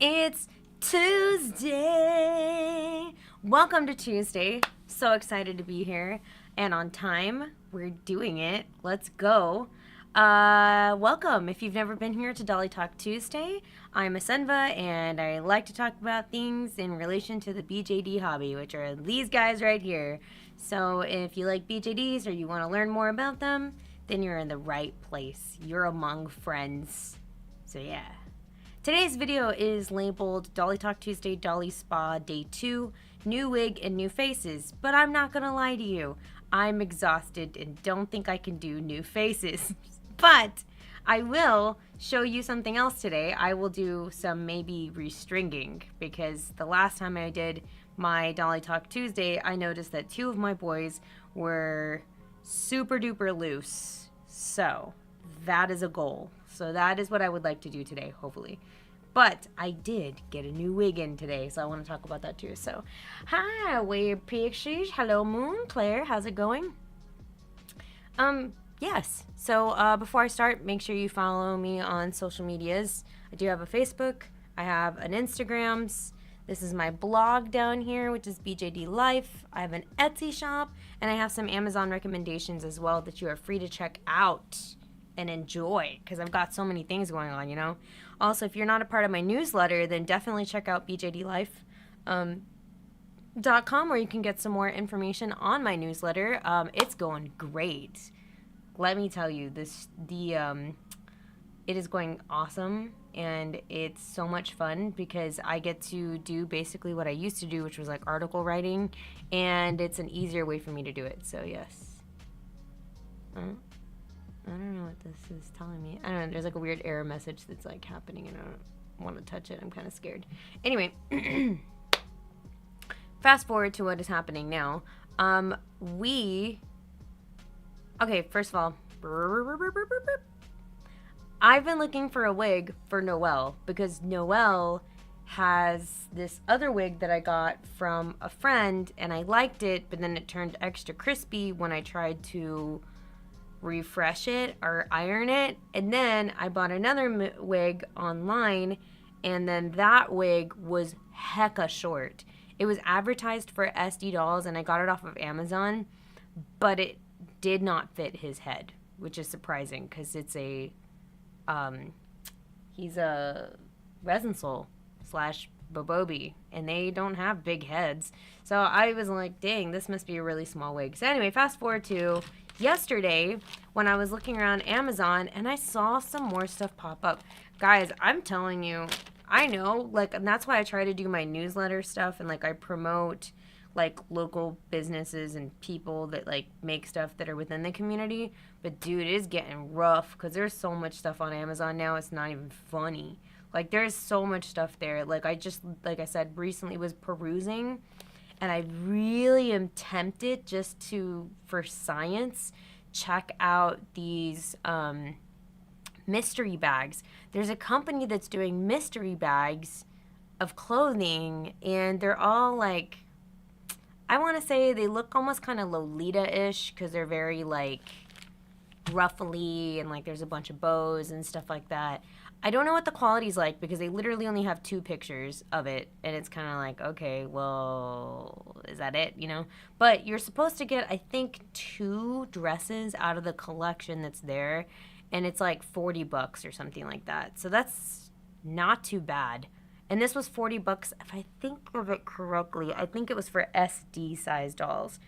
It's Tuesday. Welcome to Tuesday. So excited to be here and on time. We're doing it. Let's go. Welcome. If you've never been here to Dolly Talk Tuesday, I'm Asenva and I like to talk about things in relation to the BJD hobby, which are these guys right here. So if you like BJDs or you want to learn more about them, then you're in the right place. You're among friends. So yeah. Today's video is labeled Dolly Talk Tuesday Dolly Spa Day 2, New Wig and New Faces, but I'm not gonna lie to you. I'm exhausted and don't think I can do new faces. But I will show you something else today. I will do some maybe restringing because the last time I did my Dolly Talk Tuesday, I noticed that two of my boys were super duper loose. So that is a goal. So that is what I would like to do today, hopefully. But I did get a new wig in today, so I want to talk about that too. So, hi, weird pictures. Hello, Moon. Claire, how's it going? Yes. So, before I start, make sure you follow me on social medias. I do have a Facebook. I have an Instagrams. This is my blog down here, which is BJD Life. I have an Etsy shop, and I have some Amazon recommendations as well that you are free to check out and enjoy, because I've got so many things going on, you know. Also, if you're not a part of my newsletter, then definitely check out BJDlife.com where you can get some more information on my newsletter. It's going great. Let me tell you, it is going awesome, and it's so much fun because I get to do basically what I used to do, which was like article writing, and it's an easier way for me to do it. So yes. I don't know what this is telling me. I don't know. There's like a weird error message that's like happening and I don't want to touch it. I'm kind of scared. Anyway, fast forward to what is happening now. Okay, first of all, I've been looking for a wig for Noelle because Noelle has this other wig that I got from a friend and I liked it, but then it turned extra crispy when I tried to refresh it or iron it. And then I bought another wig online, and then that wig was hecka short. It was advertised for SD dolls and I got it off of Amazon, but it did not fit his head, which is surprising because it's he's a resin soul slash bobobi and they don't have big heads. So I was like, dang, this must be a really small wig. So anyway, fast forward to yesterday when I was looking around Amazon and I saw some more stuff pop up. Guys, I'm telling you, I know, like, and that's why I try to do my newsletter stuff and like I promote like local businesses and people that like make stuff that are within the community. But dude, it is getting rough because there's so much stuff on Amazon now, it's not even funny. Like there's so much stuff there. Like I said, recently was perusing and I really am tempted just to, for science, check out these mystery bags. There's a company that's doing mystery bags of clothing, and they're all like, I want to say they look almost kind of Lolita-ish because they're very like ruffly and like there's a bunch of bows and stuff like that. I don't know what the quality's like because they literally only have 2 pictures of it, and it's kind of like, okay, well, is that it, you know? But you're supposed to get, I think, 2 dresses out of the collection that's there, and it's like $40 or something like that. So that's not too bad. And this was $40, if I think of it correctly. I think it was for SD size dolls.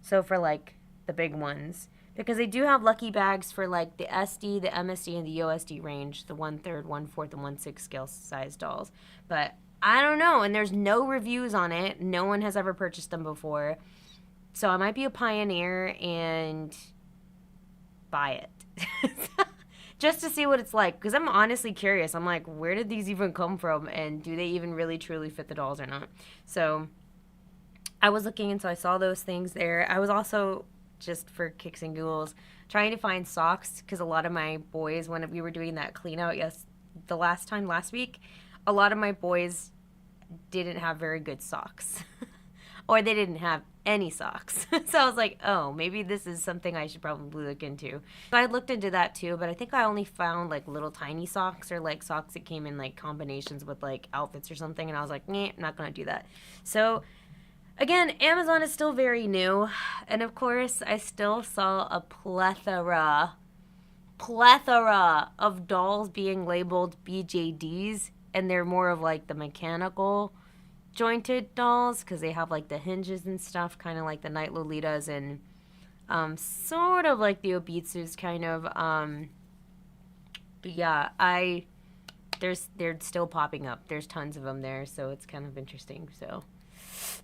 So for like the big ones. Because they do have lucky bags for like the SD, the MSD, and the OSD range, the 1/3, 1/4, and 1/6 scale size dolls. But I don't know, and there's no reviews on it. No one has ever purchased them before. So I might be a pioneer and buy it. Just to see what it's like, because I'm honestly curious. I'm like, where did these even come from, and do they even really truly fit the dolls or not? So I was looking, and so I saw those things there. I was also, just for kicks and giggles, trying to find socks because a lot of my boys, when we were doing that clean out last week, a lot of my boys didn't have very good socks. or they didn't have any socks. So I was like, oh, maybe this is something I should probably look into. So I looked into that too, but I think I only found like little tiny socks or like socks that came in like combinations with like outfits or something. And I was like, nah, I'm not going to do that. So again, Amazon is still very new. And of course, I still saw a plethora of dolls being labeled BJDs. And they're more of like the mechanical jointed dolls because they have like the hinges and stuff, kind of like the Night Lolitas and sort of like the Obitsus kind of. But yeah, they're still popping up. There's tons of them there, so it's kind of interesting. So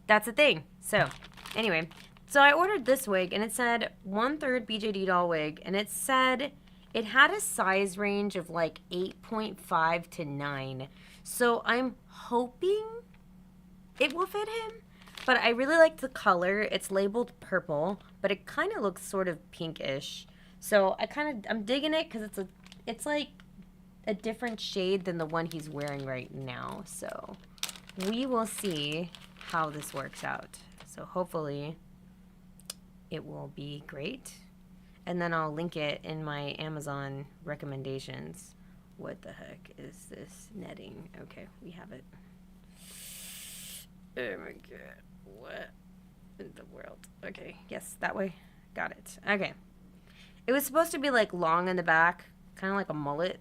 that's the thing. So anyway, so I ordered this wig and it said 1/3 BJD doll wig, and it said it had a size range of like 8.5 to 9. So I'm hoping it will fit him, but I really like the color. It's labeled purple, but it kind of looks sort of pinkish. So I'm digging it because it's like a different shade than the one he's wearing right now. So we will see how this works out. So hopefully it will be great. And then I'll link it in my Amazon recommendations. What the heck is this netting? Okay, we have it. Oh my god. What in the world? Okay, yes, that way. Got it. Okay. It was supposed to be like long in the back, kind of like a mullet.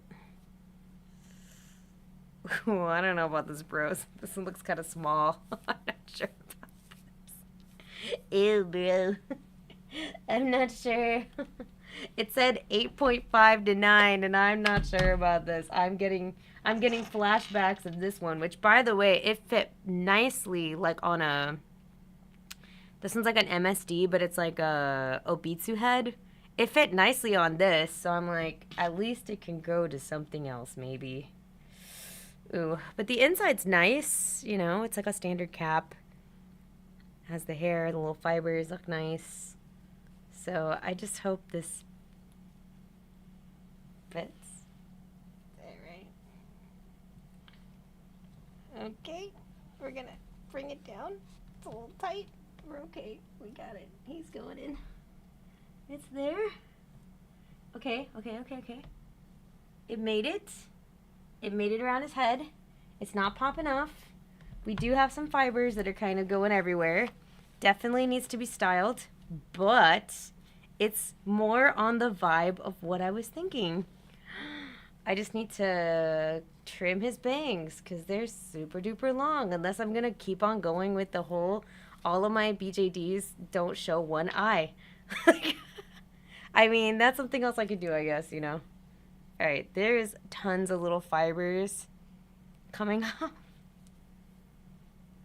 Ooh, I don't know about this, bros. This one looks kind of small. I'm not sure about this. Ew, bro. I'm not sure. It said 8.5 to 9, and I'm not sure about this. I'm getting flashbacks of this one, which, by the way, it fit nicely, like on a. This one's like an MSD, but it's like a Obitsu head. It fit nicely on this, so I'm like, at least it can go to something else, maybe. Ooh, but the inside's nice. You know, it's like a standard cap. Has the hair, the little fibers look nice. So I just hope this fits. All right. Okay, we're gonna bring it down. It's a little tight. We're okay. We got it. He's going in. It's there. Okay. It made it. It made it around his head. It's not popping off. We do have some fibers that are kind of going everywhere. Definitely needs to be styled, but it's more on the vibe of what I was thinking. I just need to trim his bangs because they're super duper long, unless I'm going to keep on going with the whole, all of my BJDs don't show one eye. I mean, that's something else I could do, I guess, you know. All right, there's tons of little fibers coming off.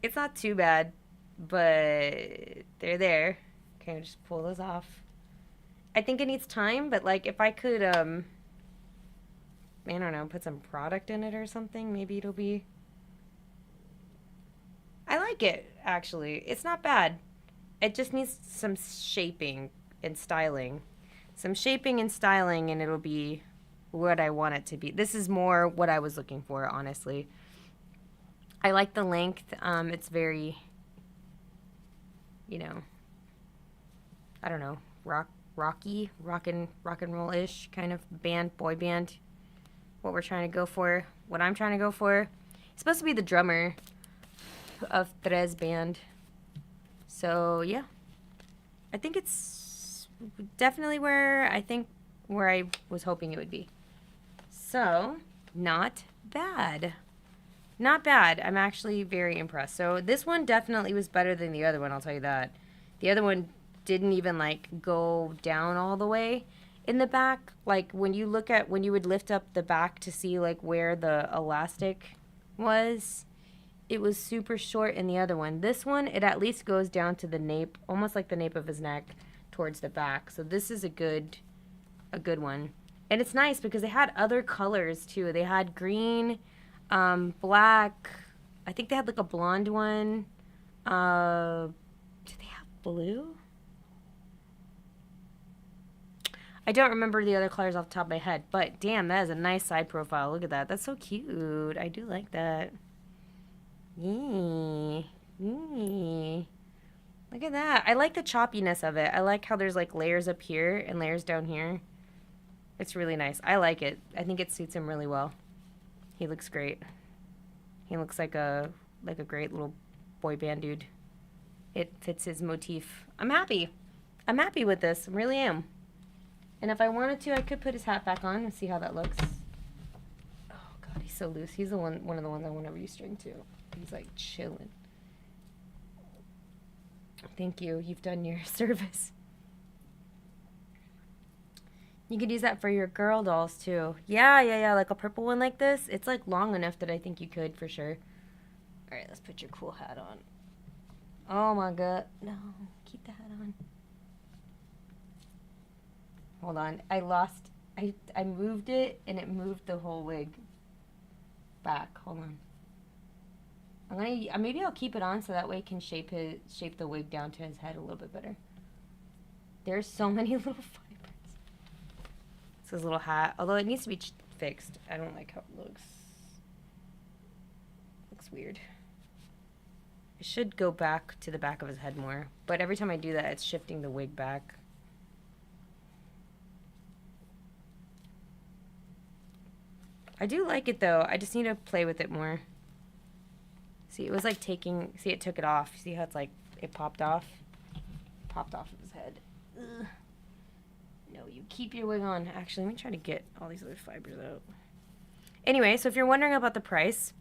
It's not too bad, but they're there. Okay, I'll just pull those off. I think it needs time, but like if I could, I don't know, put some product in it or something, maybe it'll be. I like it, actually. It's not bad. It just needs some shaping and styling. Some shaping and styling, and it'll be what I want it to be. This is more what I was looking for, honestly. I like the length. It's very, you know, I don't know, rock and roll-ish kind of band, boy band. What we're trying to go for, what I'm trying to go for. It's supposed to be the drummer of Tres band. So yeah, I think it's definitely where I was hoping it would be. So not bad. Not bad. I'm actually very impressed. So this one definitely was better than the other one, I'll tell you that. The other one didn't even like go down all the way in the back. Like when you would lift up the back to see like where the elastic was, it was super short in the other one. This one, it at least goes down to the nape, almost like the nape of his neck towards the back. So this is a good one. And it's nice because they had other colors too. They had green, black. I think they had like a blonde one. Do they have blue? I don't remember the other colors off the top of my head, but damn, that is a nice side profile. Look at that. That's so cute. I do like that. Yee. at that. I like the choppiness of it. I like how there's like layers up here and layers down here. It's really nice. I like it. I think it suits him really well. He looks great. He looks like a great little boy band dude. It fits his motif. I'm happy. I'm happy with this. I really am. And if I wanted to, I could put his hat back on and see how that looks. Oh God, he's so loose. He's the one of the ones I want to restring to. He's like chilling. Thank you. You've done your service. You could use that for your girl dolls too. Yeah. Like a purple one like this. It's like long enough that I think you could for sure. All right, let's put your cool hat on. Oh my God. No, keep the hat on. Hold on. I moved it and it moved the whole wig back. Hold on. Maybe I'll keep it on so that way it can shape the wig down to his head a little bit better. There's so many little fibers. It's his little hat, although it needs to be fixed. I don't like how it looks. Looks weird. It should go back to the back of his head more, but every time I do that, it's shifting the wig back. I do like it though. I just need to play with it more. See, it was like see, it took it off. See how it's like, it popped off? Popped off of his head. Ugh. No, you keep your wig on. Actually, let me try to get all these other fibers out. Anyway, so if you're wondering about the price,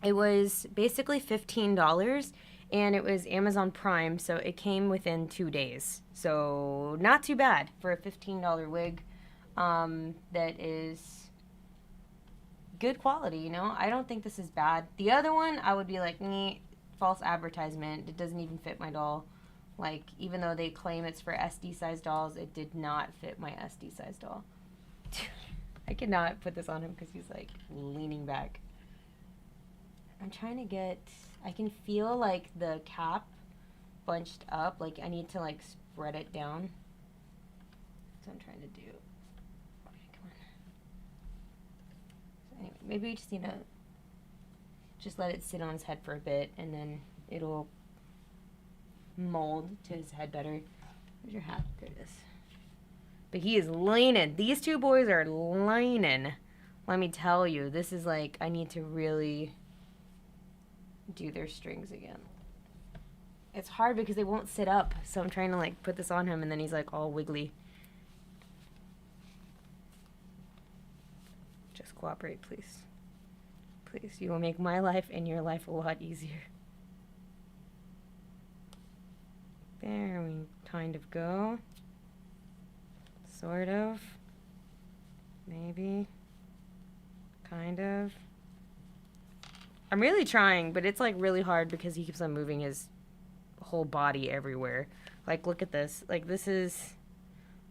it was basically $15 and it was Amazon Prime, so it came within 2 days. So not too bad for a $15 wig that is good quality, you know? I don't think this is bad. The other one, I would be like, false advertisement. It doesn't even fit my doll. Like, even though they claim it's for SD size dolls, it did not fit my SD size doll. I cannot put this on him because he's like leaning back. I'm trying to I can feel like the cap bunched up. Like I need to like spread it down. That's what I'm trying to do. Anyway, maybe we just need to just let it sit on his head for a bit and then it'll mold to his head better. Where's your hat? There it is. But he is leaning. These two boys are leaning. Let me tell you, this is like, I need to really do their strings again. It's hard because they won't sit up, so I'm trying to like put this on him and then he's like all wiggly. Just cooperate, please. Please, you will make my life and your life a lot easier. There we kind of go. Sort of. Maybe. Kind of. I'm really trying, but it's like really hard because he keeps on moving his whole body everywhere. Like, look at this. Like, this is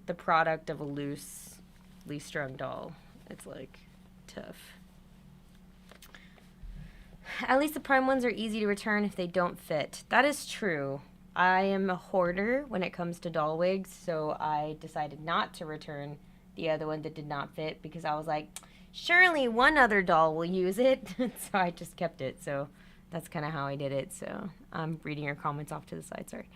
the product of a loosely strung doll. It's like tough. At least the prime ones are easy to return if they don't fit. That is true. I am a hoarder when it comes to doll wigs, so I decided not to return the other one that did not fit because I was like, surely one other doll will use it. So I just kept it. So that's kind of how I did it. So I'm reading your comments off to the side. Sorry.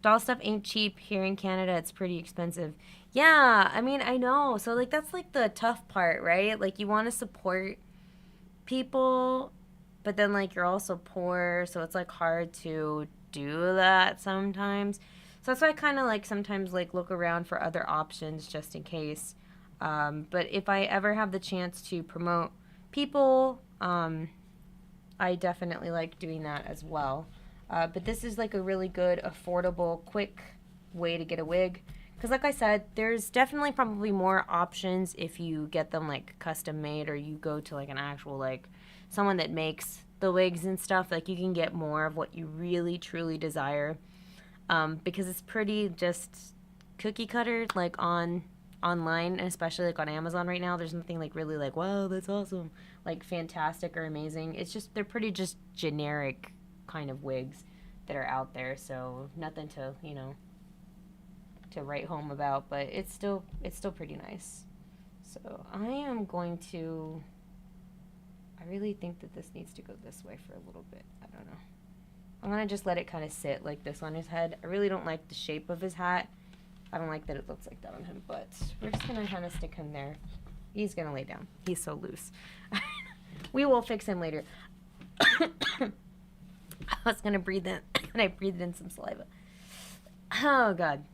Doll stuff ain't cheap here in Canada. It's pretty expensive. Yeah, I mean, I know. So, like, that's, like, the tough part, right? Like, you want to support people, but then, like, you're also poor, so it's, like, hard to do that sometimes. So that's why I kind of, like, sometimes, like, look around for other options just in case. But if I ever have the chance to promote people, I definitely like doing that as well. But this is, like, a really good, affordable, quick way to get a wig. Because like I said, there's definitely probably more options if you get them like custom made or you go to like an actual like someone that makes the wigs and stuff. Like you can get more of what you really truly desire because it's pretty just cookie cutter like online, and especially like on Amazon right now. There's nothing like really like, wow, that's awesome, like fantastic or amazing. It's just they're pretty just generic kind of wigs that are out there. So nothing to, you know, to write home about, but it's still pretty nice. So I I really think that this needs to go this way for a little bit. I don't know. I'm going to just let it kind of sit like this on his head. I really don't like the shape of his hat. I don't like that it looks like that on him, but we're just going to kind of stick him there. He's going to lay down. He's so loose. We will fix him later. I was going to breathe in, and I breathed in some saliva. Oh, God.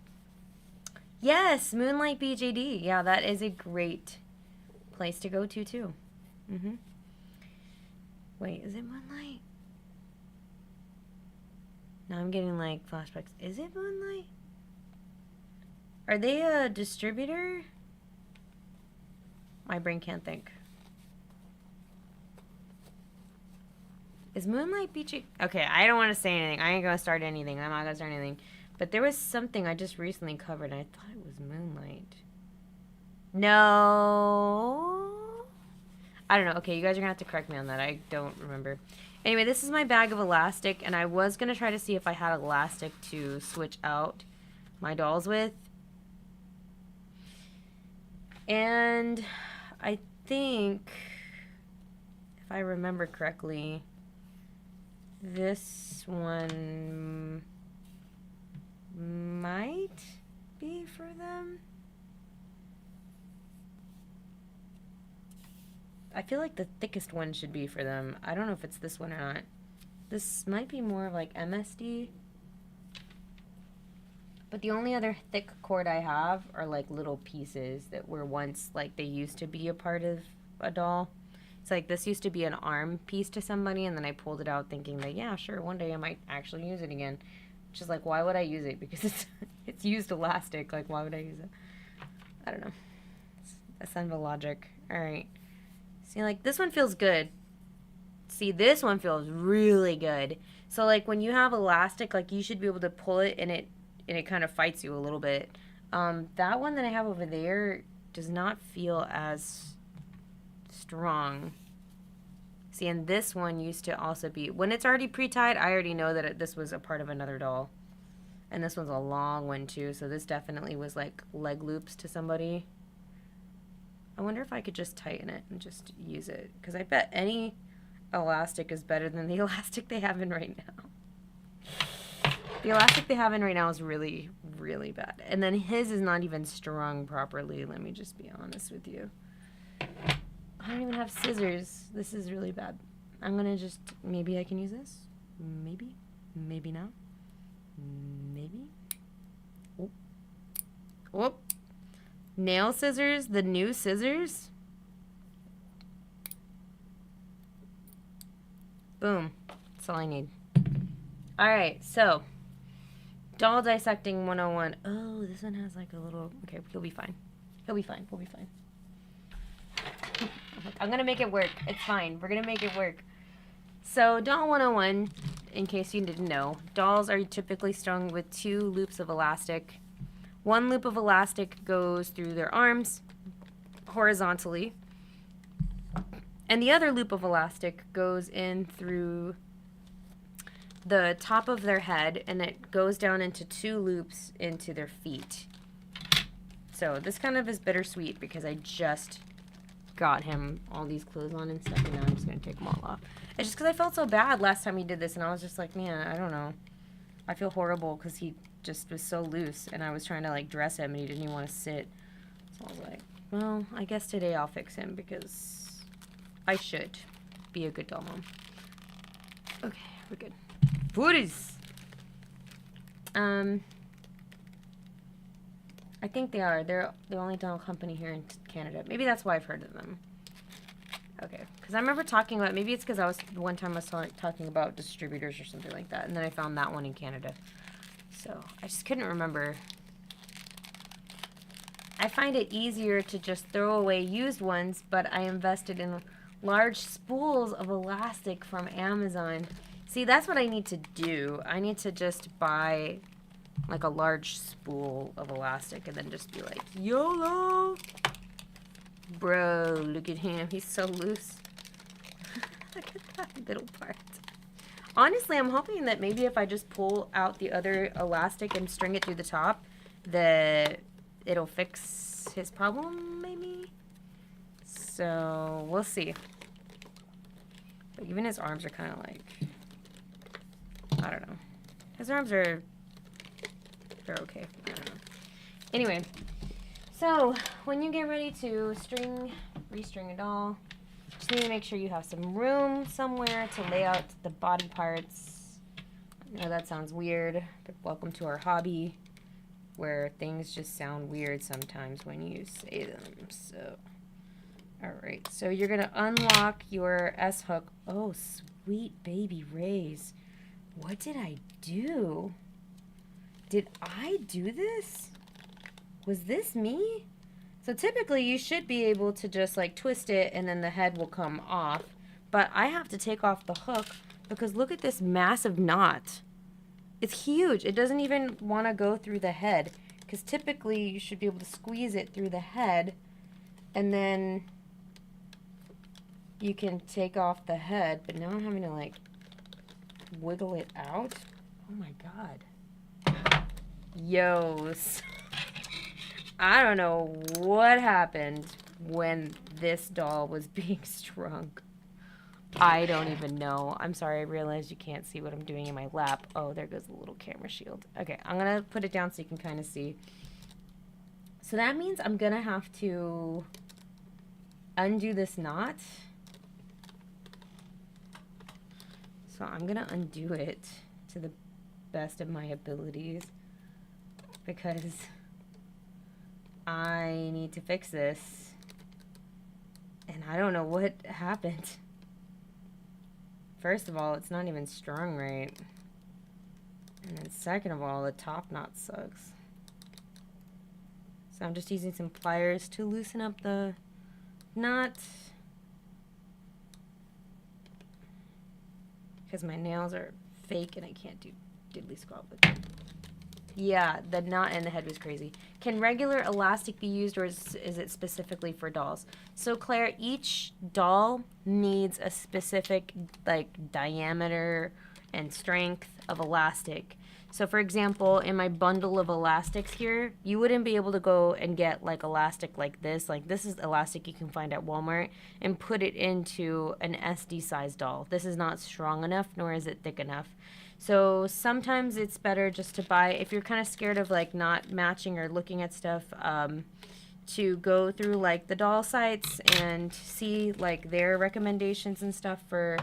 Yes, Moonlight BJD. Yeah, that is a great place to go to, too. Mm-hmm. Wait, is it Moonlight? Now I'm getting, like, flashbacks. Is it Moonlight? Are they a distributor? My brain can't think. Is Moonlight BJD? Okay, I don't want to say anything. I ain't going to start anything. I'm not going to start anything. But there was something I just recently covered, and I thought it was Moonlight. No. I don't know. Okay, you guys are going to have to correct me on that. I don't remember. Anyway, this is my bag of elastic, and I was going to try to see if I had elastic to switch out my dolls with. And I think, if I remember correctly, this one might be for them. I feel like the thickest one should be for them. I don't know if it's this one or not. This might be more of like MSD. But the only other thick cord I have are like little pieces that were once like they used to be a part of a doll. It's like this used to be an arm piece to somebody, and then I pulled it out thinking that, yeah, sure, one day I might actually use it again. Which is like, why would I use it? Because it's used elastic. Like, why would I use it? I don't know. It's Asenva logic. All right. See, like, this one feels good. See, this one feels really good. So, like, when you have elastic, like, you should be able to pull it, and it kind of fights you a little bit. That one that I have over there does not feel as strong. See, and this one used to also be, when it's already pre-tied, I already know that this was a part of another doll. And this one's a long one, too, so this definitely was, like, leg loops to somebody. I wonder if I could just tighten it and just use it. Because I bet any elastic is better than the elastic they have in right now. The elastic they have in right now is really, really bad. And then his is not even strung properly. Let me just be honest with you. I don't even have scissors. This is really bad. I'm going to just, maybe I can use this. Maybe. Maybe not. Maybe. Oh. Oh. Nail scissors, the new scissors. Boom. That's all I need. Alright, so doll dissecting 101. Oh, this one has like a little, okay, he'll be fine. He'll be fine. We'll be fine. I'm going to make it work. It's fine. We're going to make it work. So doll 101, in case you didn't know, dolls are typically strung with 2 loops of elastic. One loop of elastic goes through their arms horizontally, and the other loop of elastic goes in through the top of their head, and it goes down into 2 loops into their feet. So this kind of is bittersweet because I just got him all these clothes on and stuff, and now I'm just going to take them all off. It's just because I felt so bad last time he did this, and I was just like, man, I don't know. I feel horrible because he just was so loose, and I was trying to like dress him, and he didn't even want to sit. So I was like, well, I guess today I'll fix him because I should be a good doll mom. Okay, we're good. Booties. I think they are. They're the only doll company here in Canada. Maybe that's why I've heard of them. Okay, because I remember talking about, maybe it's because one time I was talking about distributors or something like that, and then I found that one in Canada. So I just couldn't remember. I find it easier to just throw away used ones, but I invested in large spools of elastic from Amazon. See, that's what I need to do. I need to just buy like a large spool of elastic and then just be like, YOLO! Bro, look at him. He's so loose. Look at that little part. Honestly, I'm hoping that maybe if I just pull out the other elastic and string it through the top, that it'll fix his problem, maybe? So, we'll see. But even his arms are kind of like, I don't know. His arms are, they're okay. I don't know. Anyway, so when you get ready to restring a doll, just need to make sure you have some room somewhere to lay out the body parts. I know that sounds weird, but welcome to our hobby where things just sound weird sometimes when you say them. So, all right. So you're going to unlock your S-hook. Oh, sweet baby rays. What did I do? Did I do this? Was this me? So typically you should be able to just like twist it and then the head will come off. But I have to take off the hook because look at this massive knot. It's huge. It doesn't even want to go through the head because typically you should be able to squeeze it through the head and then you can take off the head. But now I'm having to like wiggle it out. Oh my God. Yos. I don't know what happened when this doll was being strung. I don't even know. I'm sorry, I realized you can't see what I'm doing in my lap. Oh, there goes the little camera shield. Okay, I'm going to put it down so you can kind of see. So that means I'm going to have to undo this knot. So I'm going to undo it to the best of my abilities because I need to fix this. And I don't know what happened. First of all, it's not even strung right. And then second of all, the top knot sucks. So I'm just using some pliers to loosen up the knot. Because my nails are fake and I can't do diddly squat with them. Yeah, the knot in the head was crazy. Can regular elastic be used or is it specifically for dolls? So Claire, each doll needs a specific like diameter and strength of elastic. So for example, in my bundle of elastics here, you wouldn't be able to go and get like elastic like this. Like this is elastic you can find at Walmart and put it into an SD size doll. This is not strong enough, nor is it thick enough. So sometimes it's better just to buy, if you're kind of scared of like not matching or looking at stuff, to go through like the doll sites and see like their recommendations and stuff for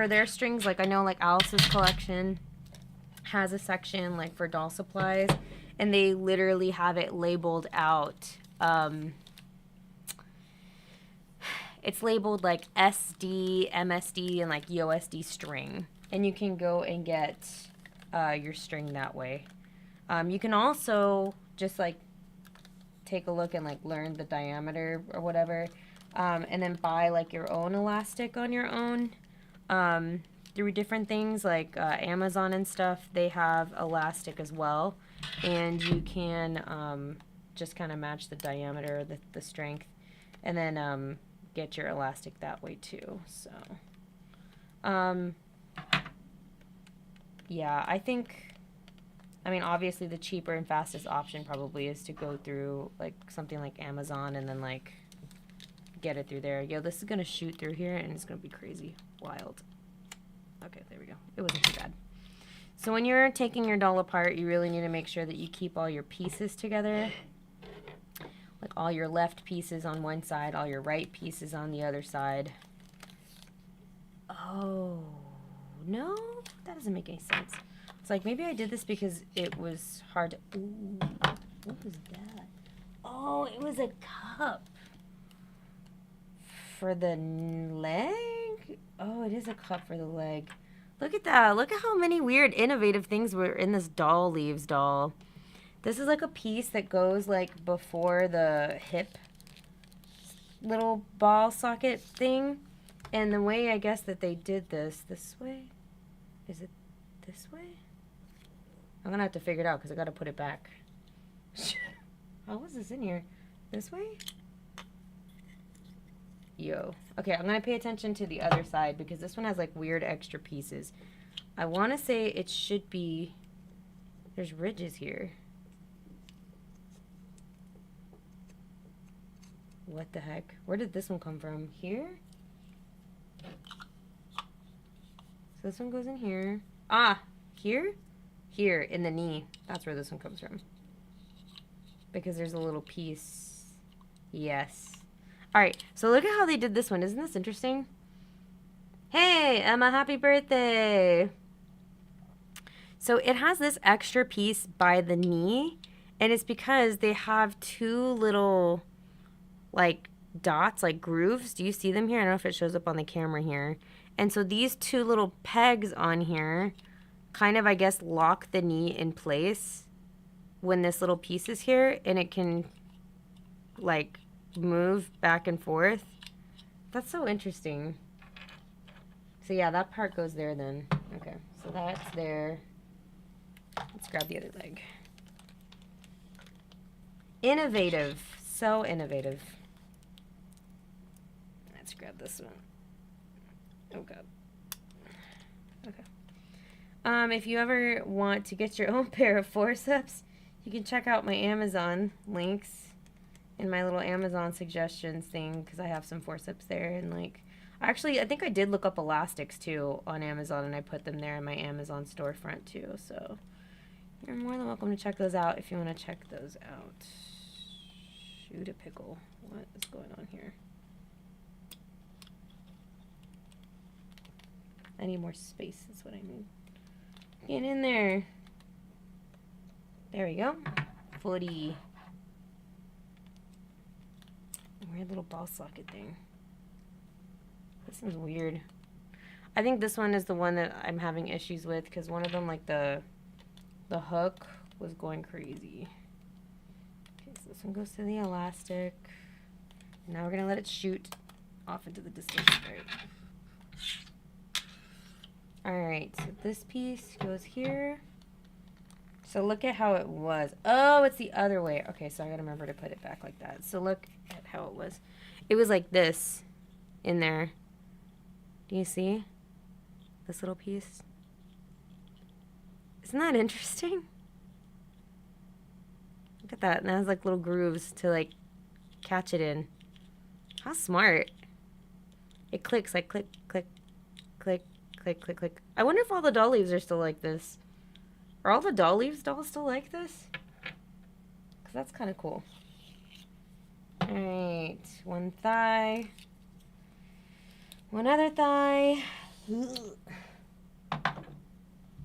their strings. Like I know like Alice's collection has a section like for doll supplies and they literally have it labeled out. It's labeled like SD, MSD, and like USD string. And you can go and get your string that way. You can also just like take a look and like learn the diameter or whatever. And then buy like your own elastic on your own. Through different things like Amazon and stuff, they have elastic as well. And you can just kind of match the diameter, the strength. And then get your elastic that way too. So yeah, I think, I mean obviously the cheaper and fastest option probably is to go through like something like Amazon and then like get it through there. Yo, this is gonna shoot through here and it's gonna be crazy wild. Okay, there we go. It wasn't too bad. So when you're taking your doll apart, you really need to make sure that you keep all your pieces together. Like all your left pieces on one side, all your right pieces on the other side. Oh, no, that doesn't make any sense. It's like maybe I did this because it was hard to, ooh, what was that? Oh, it was a cup for the leg? Oh, it is a cup for the leg. Look at that. Look at how many weird, innovative things were in this doll leaves doll. This is like a piece that goes like before the hip little ball socket thing. And the way I guess that they did this way? Is it this way? I'm gonna have to figure it out because I gotta put it back. How was this in here? This way? Yo. Okay, I'm gonna pay attention to the other side because this one has like weird extra pieces. I wanna say it should be, there's ridges here. What the heck? Where did this one come from? Here? So this one goes in here. Ah, here? Here, in the knee. That's where this one comes from. Because there's a little piece. Yes. Alright, so look at how they did this one. Isn't this interesting? Hey, Emma, happy birthday! So it has this extra piece by the knee, and it's because they have two little, like, dots, like grooves. Do you see them here? I don't know if it shows up on the camera here. And so these two little pegs on here kind of, I guess, lock the knee in place when this little piece is here, and it can, like, move back and forth. That's so interesting. So yeah, that part goes there then. Okay, so that's there. Let's grab the other leg. Innovative. So innovative. Let's grab this one. Oh god. Okay. If you ever want to get your own pair of forceps, you can check out my Amazon links in my little Amazon suggestions thing, because I have some forceps there. And like, actually, I think I did look up elastics too on Amazon, and I put them there in my Amazon storefront too. So you're more than welcome to check those out if you want to check those out. Shoot a pickle. What is going on here? I need more space, that's what I need. Get in there. There we go. Footy. Weird little ball socket thing. This one's weird. I think this one is the one that I'm having issues with, because one of them, like the hook was going crazy. Okay, so this one goes to the elastic. Now we're gonna let it shoot off into the distance. Alright, so this piece goes here. So look at how it was. Oh, it's the other way. Okay, so I gotta remember to put it back like that. So look at how it was. It was like this in there. Do you see this little piece? Isn't that interesting? Look at that. And it has like little grooves to like catch it in. How smart. It clicks like click, click, click, click, click, click. I wonder if all the doll leaves are still like this. Are all the doll leaves dolls still like this? Because that's kind of cool. Alright, one thigh. One other thigh.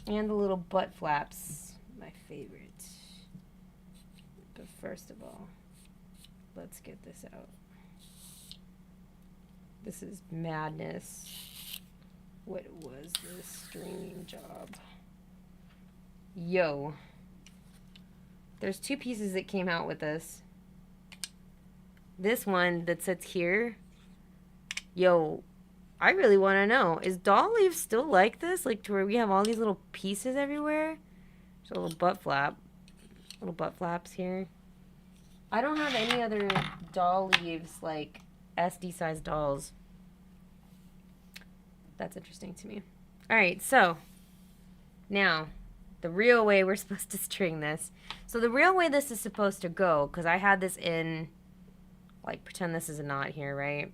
And the little butt flaps. My favorite. But first of all, let's get this out. This is madness. What was this stringing job? Yo. There's two pieces that came out with this. This one that sits here. Yo, I really want to know. Is doll leaf still like this? Like to where we have all these little pieces everywhere? There's a little butt flap. Little butt flaps here. I don't have any other doll leaves like SD sized dolls. That's interesting to me. Alright, so now the real way we're supposed to string this. So the real way this is supposed to go, because I had this in, like, pretend this is a knot here, right?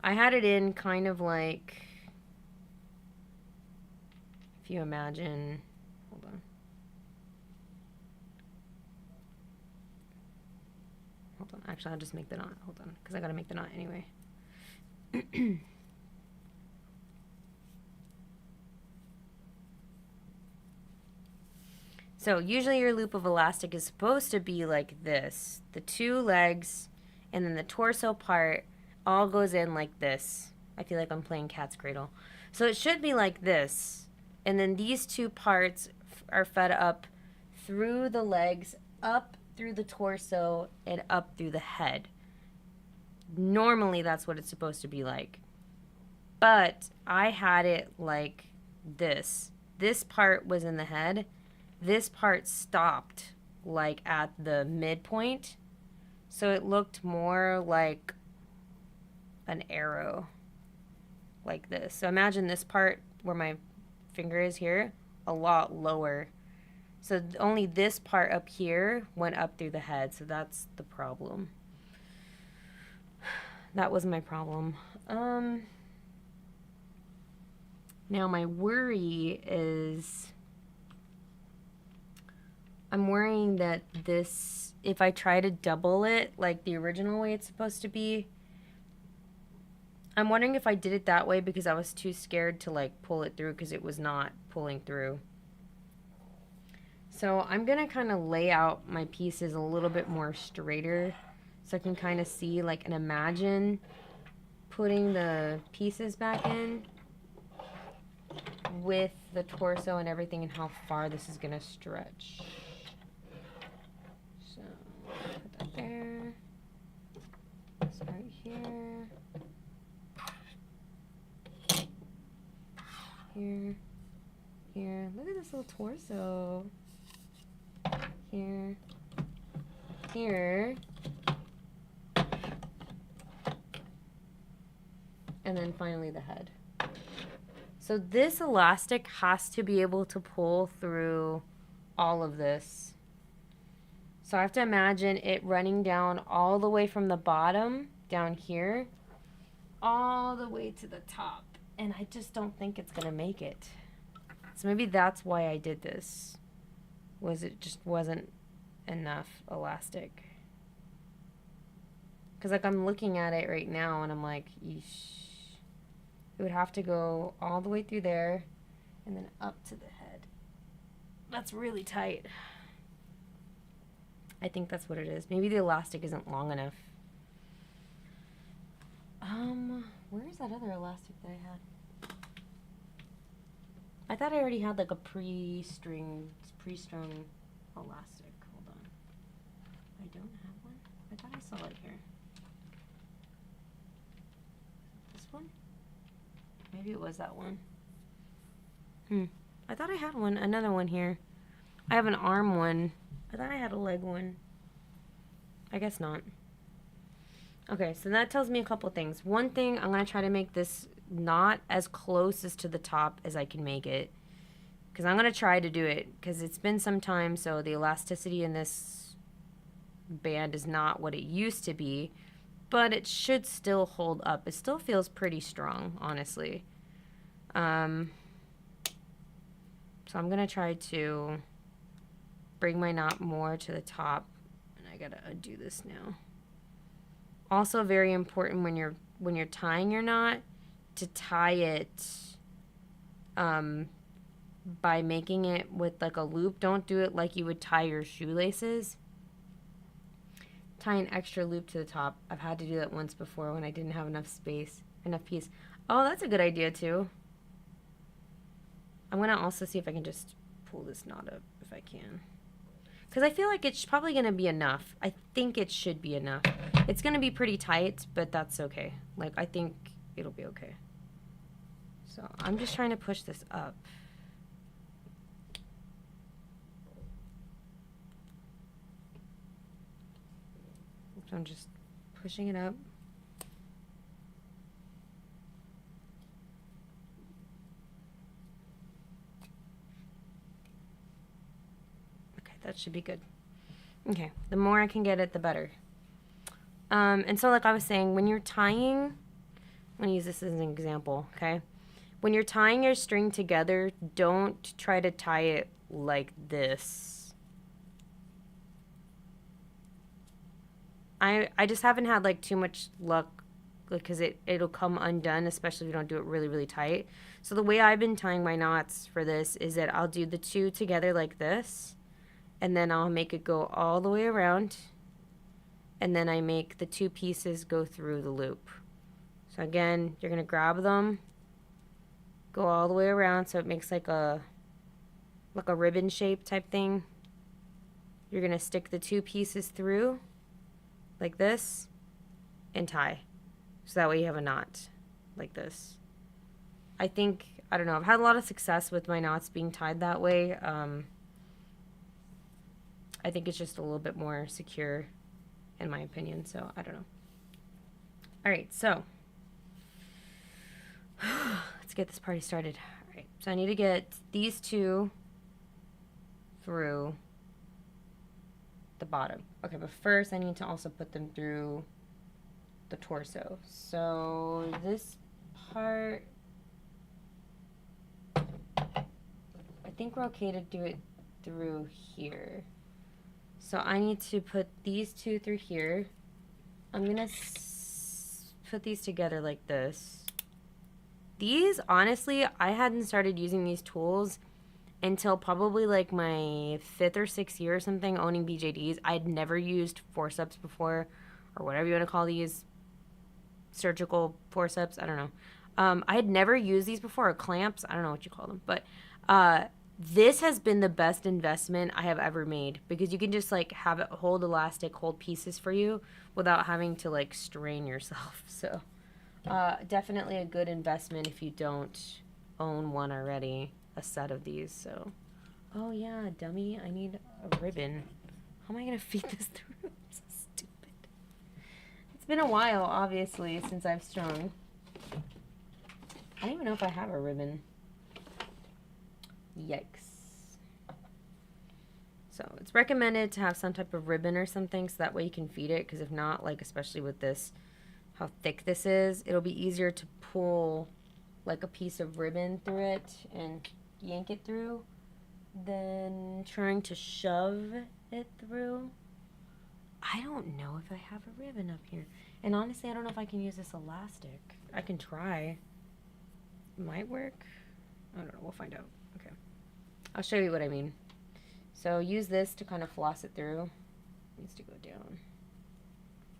I had it in kind of like, if you imagine, hold on. Hold on, actually I'll just make the knot, hold on, because I gotta make the knot anyway. So usually your loop of elastic is supposed to be like this. The two legs and then the torso part all goes in like this. I feel like I'm playing cat's cradle. So it should be like this. And then these two parts are fed up through the legs, up through the torso, and up through the head. Normally that's what it's supposed to be like. But I had it like this. This part was in the head. This part stopped like at the midpoint, so it looked more like an arrow like this. So imagine this part where my finger is here, a lot lower. So only this part up here went up through the head, so that's the problem. That was my problem. Now my worry is I'm worrying that this, if I try to double it like the original way it's supposed to be, I'm wondering if I did it that way because I was too scared to like pull it through because it was not pulling through. So I'm going to kind of lay out my pieces a little bit more straighter so I can kind of see like and imagine putting the pieces back in with the torso and everything and how far this is going to stretch. So put that there. Start here. Here. Here. Look at this little torso. Here. Here. And then finally the head. So this elastic has to be able to pull through all of this. So I have to imagine it running down all the way from the bottom down here all the way to the top. And I just don't think it's going to make it. So maybe that's why I did this. Was it just wasn't enough elastic. Because like I'm looking at it right now and I'm like, yeesh. It would have to go all the way through there and then up to the head. That's really tight. I think that's what it is. Maybe the elastic isn't long enough. Where's that other elastic that I had? I thought I already had like a pre-strung elastic. Hold on. I don't have one. I thought I saw it here. This one? Maybe it was that one. I thought I had one, another one here. I have an arm one. I thought I had a leg one. I guess not. Okay, so that tells me a couple things. One thing, I'm going to try to make this not as close as to the top as I can make it. Because I'm going to try to do it. Because it's been some time, so the elasticity in this band is not what it used to be. But it should still hold up. It still feels pretty strong, honestly. So I'm going to try to bring my knot more to the top. And I got to undo this now. Also very important when you're tying your knot to tie it by making it with like a loop. Don't do it like you would tie your shoelaces. Tie an extra loop to the top. I've had to do that once before when I didn't have enough space, enough piece. Oh, that's a good idea too. I'm going to also see if I can just pull this knot up if I can. Because I feel like it's probably going to be enough. I think it should be enough. It's going to be pretty tight, but that's okay. Like, I think it'll be okay. So I'm just trying to push this up. So I'm just pushing it up. That should be good. Okay, the more I can get it, the better. And so like I was saying, when you're tying, I'm going to use this as an example, okay? When you're tying your string together, don't try to tie it like this. I just haven't had like too much luck because it'll come undone, especially if you don't do it really, really tight. So the way I've been tying my knots for this is that I'll do the two together like this. And then I'll make it go all the way around. And then I make the two pieces go through the loop. So again, you're going to grab them, go all the way around so it makes like a ribbon shape type thing. You're going to stick the two pieces through like this and tie. So that way you have a knot like this. I think, I don't know, I've had a lot of success with my knots being tied that way. I think it's just a little bit more secure, in my opinion, so I don't know. All right, so let's get this party started. All right, so I need to get these two through the bottom. Okay, but first I need to also put them through the torso. So this part, think we're okay to do it through here. So I need to put these two through here. I'm gonna put these together like this. These, honestly, I hadn't started using these tools until probably like my 5th or 6th year or something owning BJDs. I'd never used forceps before, or whatever you want to call these, surgical forceps. I don't know. I had never used these before, or clamps. I don't know what you call them, but this has been the best investment I have ever made, because you can just like have it hold elastic, hold pieces for you without having to like strain yourself. So definitely a good investment if you don't own one already, a set of these. So, oh yeah, dummy, I need a ribbon. How am I gonna feed this through? I'm so stupid. It's been a while, obviously, since I've strung. I don't even know if I have a ribbon. Yikes. So it's recommended to have some type of ribbon or something, so that way you can feed it, because if not, like especially with this, how thick this is, it'll be easier to pull like a piece of ribbon through it and yank it through than trying to shove it through. I don't know if I have a ribbon up here. And honestly, I don't know if I can use this elastic. I can try. It might work. I don't know. We'll find out. Okay. I'll show you what I mean. So use this to kind of floss it through. It needs to go down.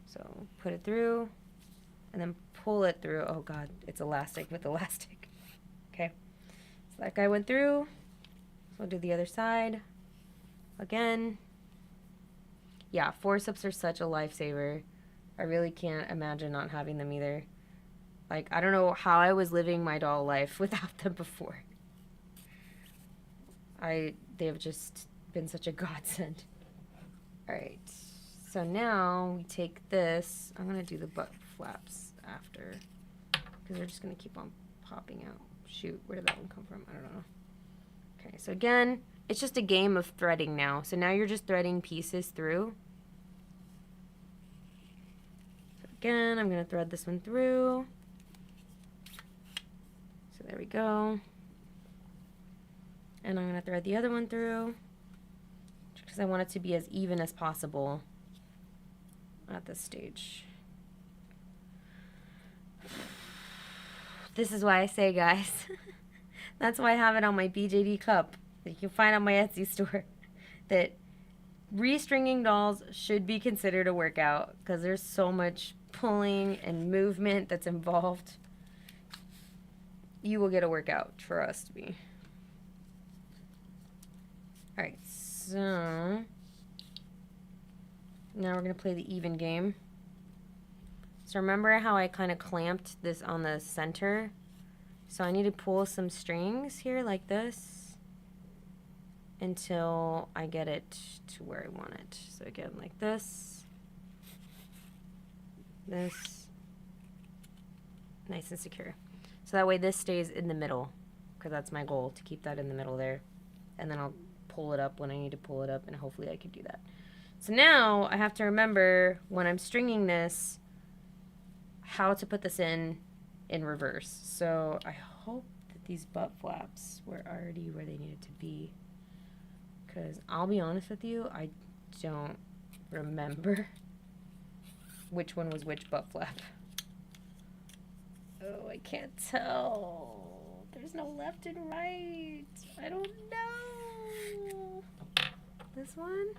So put it through and then pull it through. Oh God, it's elastic with elastic. Okay. So that guy went through. So I'll do the other side. Again. Yeah, forceps are such a lifesaver. I really can't imagine not having them either. Like, I don't know how I was living my doll life without them before. They've just been such a godsend. Alright, so now we take this. I'm going to do the butt flaps after, because they're just going to keep on popping out. Shoot, where did that one come from? I don't know. Okay, so again, it's just a game of threading now. So now you're just threading pieces through. So again, I'm going to thread this one through. So there we go. And I'm going to thread the other one through, because I want it to be as even as possible at this stage. This is why I say, guys, that's why I have it on my BJD cup that you can find on my Etsy store, that restringing dolls should be considered a workout, because there's so much pulling and movement that's involved. You will get a workout, trust me. Alright, so now we're going to play the even game. So remember how I kind of clamped this on the center? So I need to pull some strings here like this until I get it to where I want it. So again, like this, this, nice and secure. So that way this stays in the middle, because that's my goal, to keep that in the middle there. And then I'll pull it up when I need to pull it up, and hopefully I can do that. So now I have to remember when I'm stringing this how to put this in reverse. So I hope that these butt flaps were already where they needed to be, because I'll be honest with you, I don't remember which one was which butt flap. Oh, I can't tell. There's no left and right. I don't know. This one?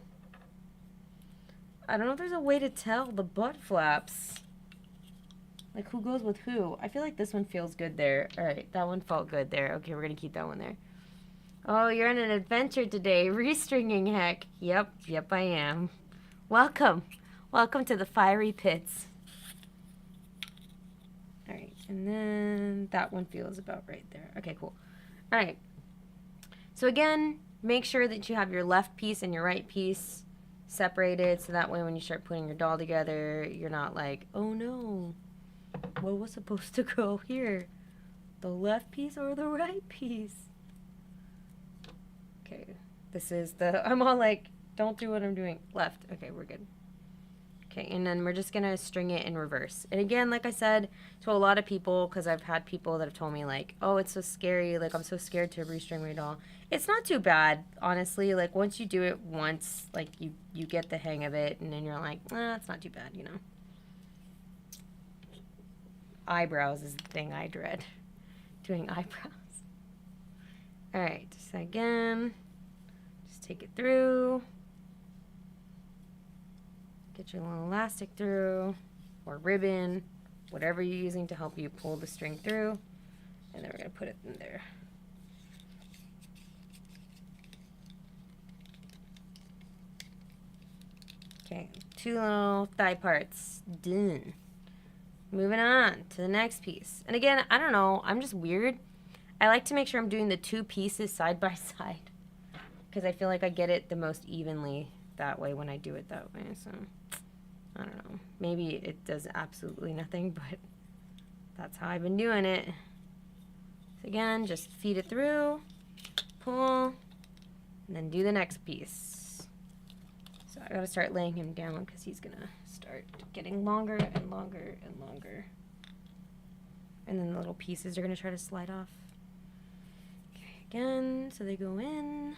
I don't know if there's a way to tell the butt flaps. Like, who goes with who? I feel like this one feels good there. Alright, that one felt good there. Okay, we're going to keep that one there. Oh, you're on an adventure today. Restringing, heck. Yep, I am. Welcome. Welcome to the fiery pits. Alright, and then that one feels about right there. Okay, cool. Alright. So again, make sure that you have your left piece and your right piece separated, so that way when you start putting your doll together, you're not like, oh no, what was supposed to go here? The left piece or the right piece? Okay, this is the, I'm all like, don't do what I'm doing. Left. Okay, we're good. Okay, and then we're just gonna string it in reverse. And again, like I said to a lot of people, because I've had people that have told me like, oh, it's so scary, like I'm so scared to restring my doll. It's not too bad, honestly. Like once you do it once, like you get the hang of it, and then you're like, it's not too bad, you know. Eyebrows is the thing I dread. Doing eyebrows. All right, so again, just take it through. Get your little elastic through, or ribbon, whatever you're using to help you pull the string through. And then we're going to put it in there. Okay, 2 little thigh parts. Done. Moving on to the next piece. And again, I don't know, I'm just weird. I like to make sure I'm doing the 2 pieces side by side, because I feel like I get it the most evenly that way when I do it that way. So I don't know, maybe it does absolutely nothing, but that's how I've been doing it. So again, just feed it through, pull, and then do the next piece. So I gotta start laying him down because he's gonna start getting longer and longer and longer, and then the little pieces are gonna try to slide off. Okay, again, so they go in.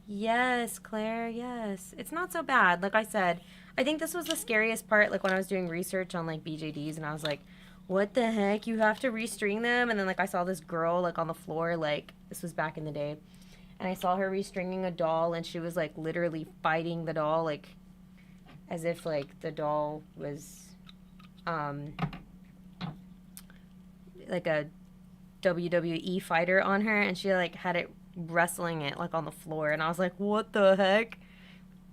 Yes, Claire, yes. It's not so bad. Like I said, I think this was the scariest part, like when I was doing research on like BJDs, and I was like, what the heck? You have to restring them? And then like I saw this girl like on the floor, like this was back in the day, and I saw her restringing a doll, and she was like literally fighting the doll, like as if like the doll was like a WWE fighter on her, and she like had it wrestling it like on the floor, and I was like, what the heck?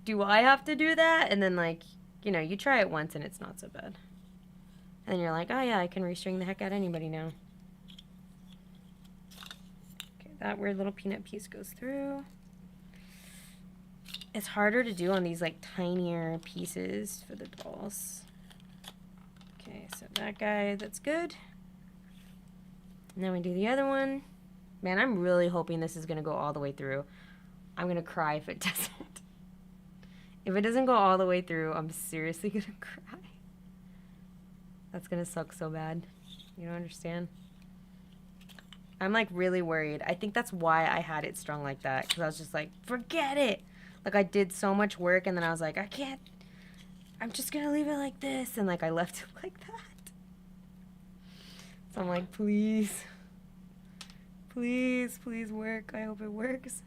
Do I have to do that? And then like, you know, you try it once and it's not so bad, and then you're like, oh yeah, I can restring the heck out of anybody now. Okay, that weird little peanut piece goes through. It's harder to do on these like tinier pieces for the dolls. Okay, so that guy, that's good. And then we do the other one. Man, I'm really hoping this is going to go all the way through. I'm going to cry if it doesn't. If it doesn't go all the way through, I'm seriously going to cry. That's going to suck so bad. You don't understand? I'm like really worried. I think that's why I had it strung like that. Because I was just like, forget it. Like I did so much work, and then I was like, I can't. I'm just going to leave it like this. And like I left it like that. So I'm like, please. Please, please work. I hope it works.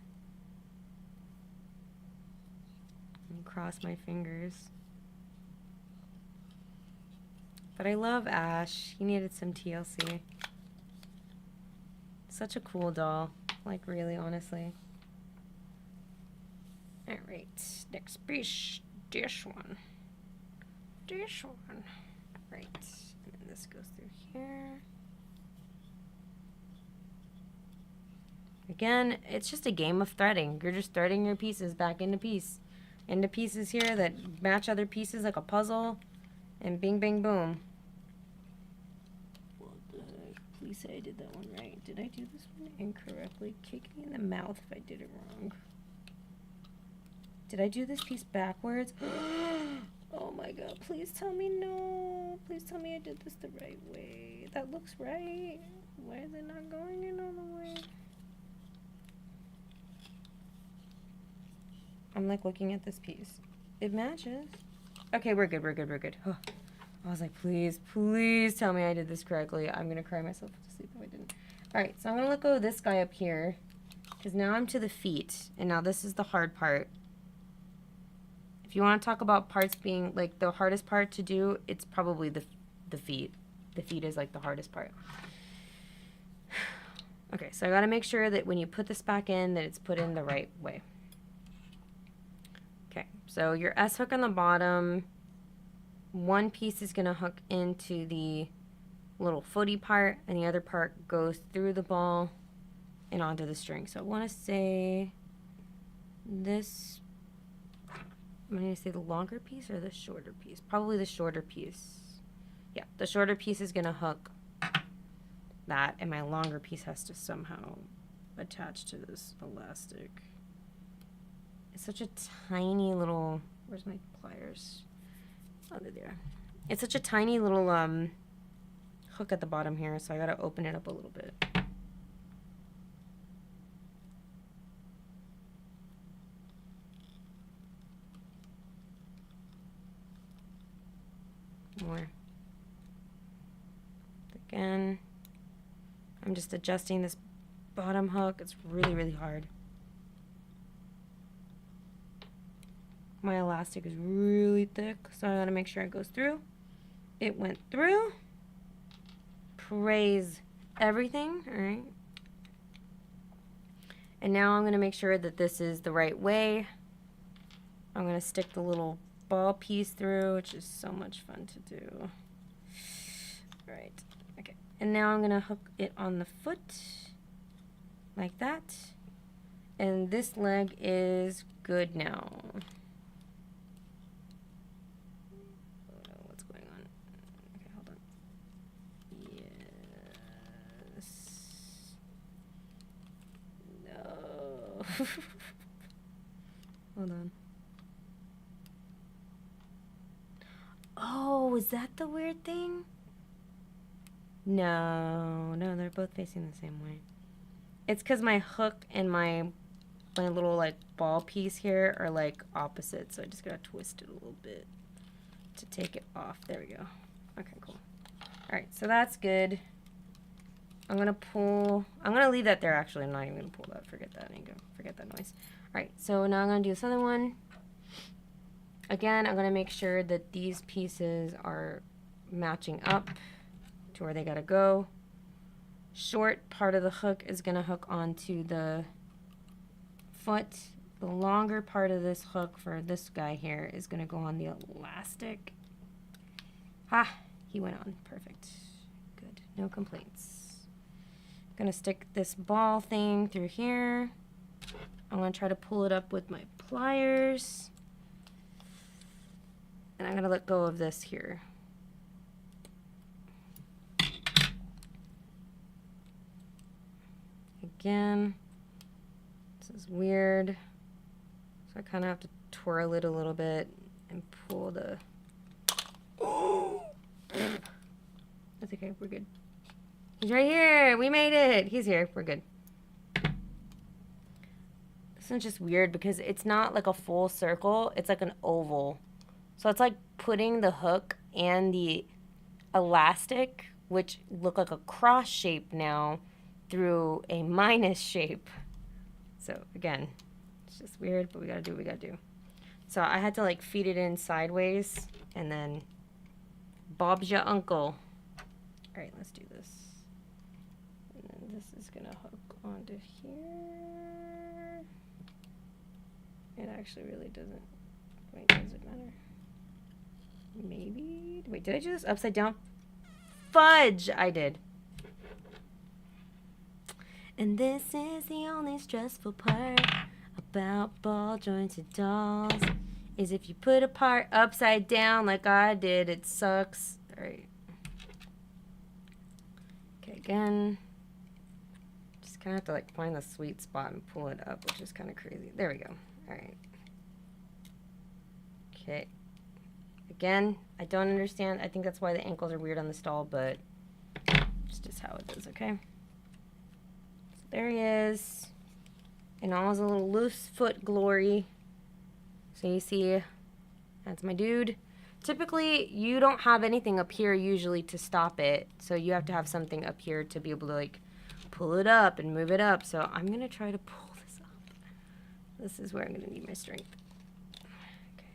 And cross my fingers. But I love Ash. He needed some TLC. Such a cool doll. Like, really, honestly. Alright. Next piece. This one. This one. Right. And then this goes through here. Again, it's just a game of threading. You're just threading your pieces back into pieces here that match other pieces like a puzzle, and bing, bing, boom. What the heck? Please say I did that one right. Did I do this one incorrectly? Kick me in the mouth if I did it wrong. Did I do this piece backwards? Oh my god, please tell me no. Please tell me I did this the right way. That looks right. Why is it not going in all the way? I'm like looking at this piece. It matches. Okay, we're good, we're good, we're good. Oh, I was like, please, please tell me I did this correctly. I'm gonna cry myself to sleep if I didn't. Alright, so I'm gonna let go of this guy up here, because now I'm to the feet, and now this is the hard part. If you want to talk about parts being like the hardest part to do, it's probably the feet. The feet is like the hardest part. Okay, so I gotta make sure that when you put this back in, that it's put in the right way. Okay, so your S hook on the bottom, one piece is going to hook into the little footy part, and the other part goes through the ball and onto the string. So I want to say this, I'm going to say the longer piece or the shorter piece? Probably the shorter piece. Yeah, the shorter piece is going to hook that, and my longer piece has to somehow attach to this elastic. It's such a tiny little Where's my pliers? Oh, they're there. It's such a tiny little hook at the bottom here, so I gotta open it up a little bit. More. Again, I'm just adjusting this bottom hook. It's really, really hard. My elastic is really thick, so I gotta make sure it goes through. It went through. Praise everything. All right. And now I'm gonna make sure that this is the right way. I'm gonna stick the little ball piece through, which is so much fun to do. All right. Okay. And now I'm gonna hook it on the foot like that. And this leg is good now. Hold on. Oh, is that the weird thing? No, they're both facing the same way. It's because my hook and my little like ball piece here are like opposite, so I just gotta twist it a little bit to take it off. There we go. Okay, cool. All right, so that's good. I'm gonna leave that there. Actually, I'm not even gonna pull that. Forget that. Forget that noise. All right, so now I'm gonna do this other one. Again, I'm gonna make sure that these pieces are matching up to where they gotta go. Short part of the hook is gonna hook onto the foot. The longer part of this hook for this guy here is gonna go on the elastic. Ha! He went on. Perfect. Good. No complaints. Gonna stick this ball thing through here. I'm gonna try to pull it up with my pliers. And I'm gonna let go of this here. Again, this is weird. So I kind of have to twirl it a little bit and pull the... That's okay, we're good. He's right here. We made it. He's here. We're good. This one's just weird because it's not like a full circle. It's like an oval. So it's like putting the hook and the elastic, which look like a cross shape now, through a minus shape. So again, it's just weird, but we gotta do what we gotta do. So I had to like feed it in sideways and then Bob's your uncle. All right, let's do this. This is gonna hook onto here. It actually really doesn't. Wait, does it matter? Maybe. Wait, did I do this upside down? Fudge! I did. And this is the only stressful part about ball jointed dolls. Is if you put a part upside down like I did, it sucks. All right. Okay, again. Kind of have to like find the sweet spot and pull it up, which is kind of crazy. There we go. All right. Okay. Again, I don't understand. I think that's why the ankles are weird on this doll, but it's just how it is, okay? So there he is. In all his little loose foot glory. So you see, that's my dude. Typically, you don't have anything up here usually to stop it, so you have to have something up here to be able to like pull it up and move it up. So I'm gonna try to pull this up. This is where I'm gonna need my strength. Okay.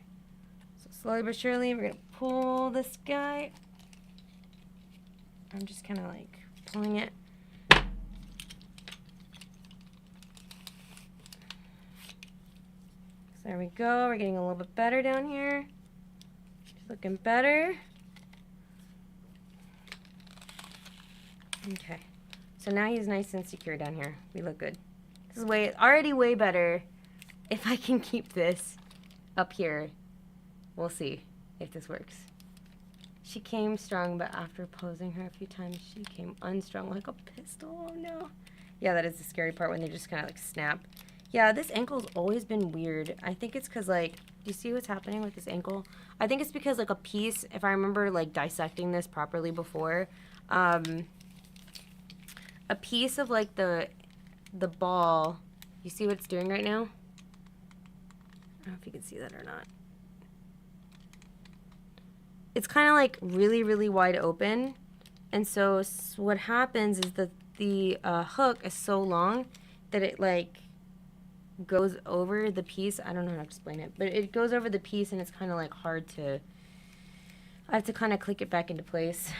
So slowly but surely, we're gonna pull this guy. I'm just kind of like pulling it. So there we go. We're getting a little bit better down here. It's looking better. Okay. So now he's nice and secure down here. We look good. This is already way better. If I can keep this up here, we'll see if this works. She came strong, but after posing her a few times, she came unstrung like a pistol. Oh no. Yeah, that is the scary part when they just kind of like snap. Yeah, this ankle's always been weird. I think it's because like Do you see what's happening with his ankle? I think it's because like a piece, if I remember like dissecting this properly before, a piece of like the ball, you see what it's doing right now? I don't know if you can see that or not. It's kind of like really, really wide open. And so what happens is that the hook is so long that it like goes over the piece. I don't know how to explain it, but it goes over the piece and it's kind of like hard to, I have to kind of click it back into place.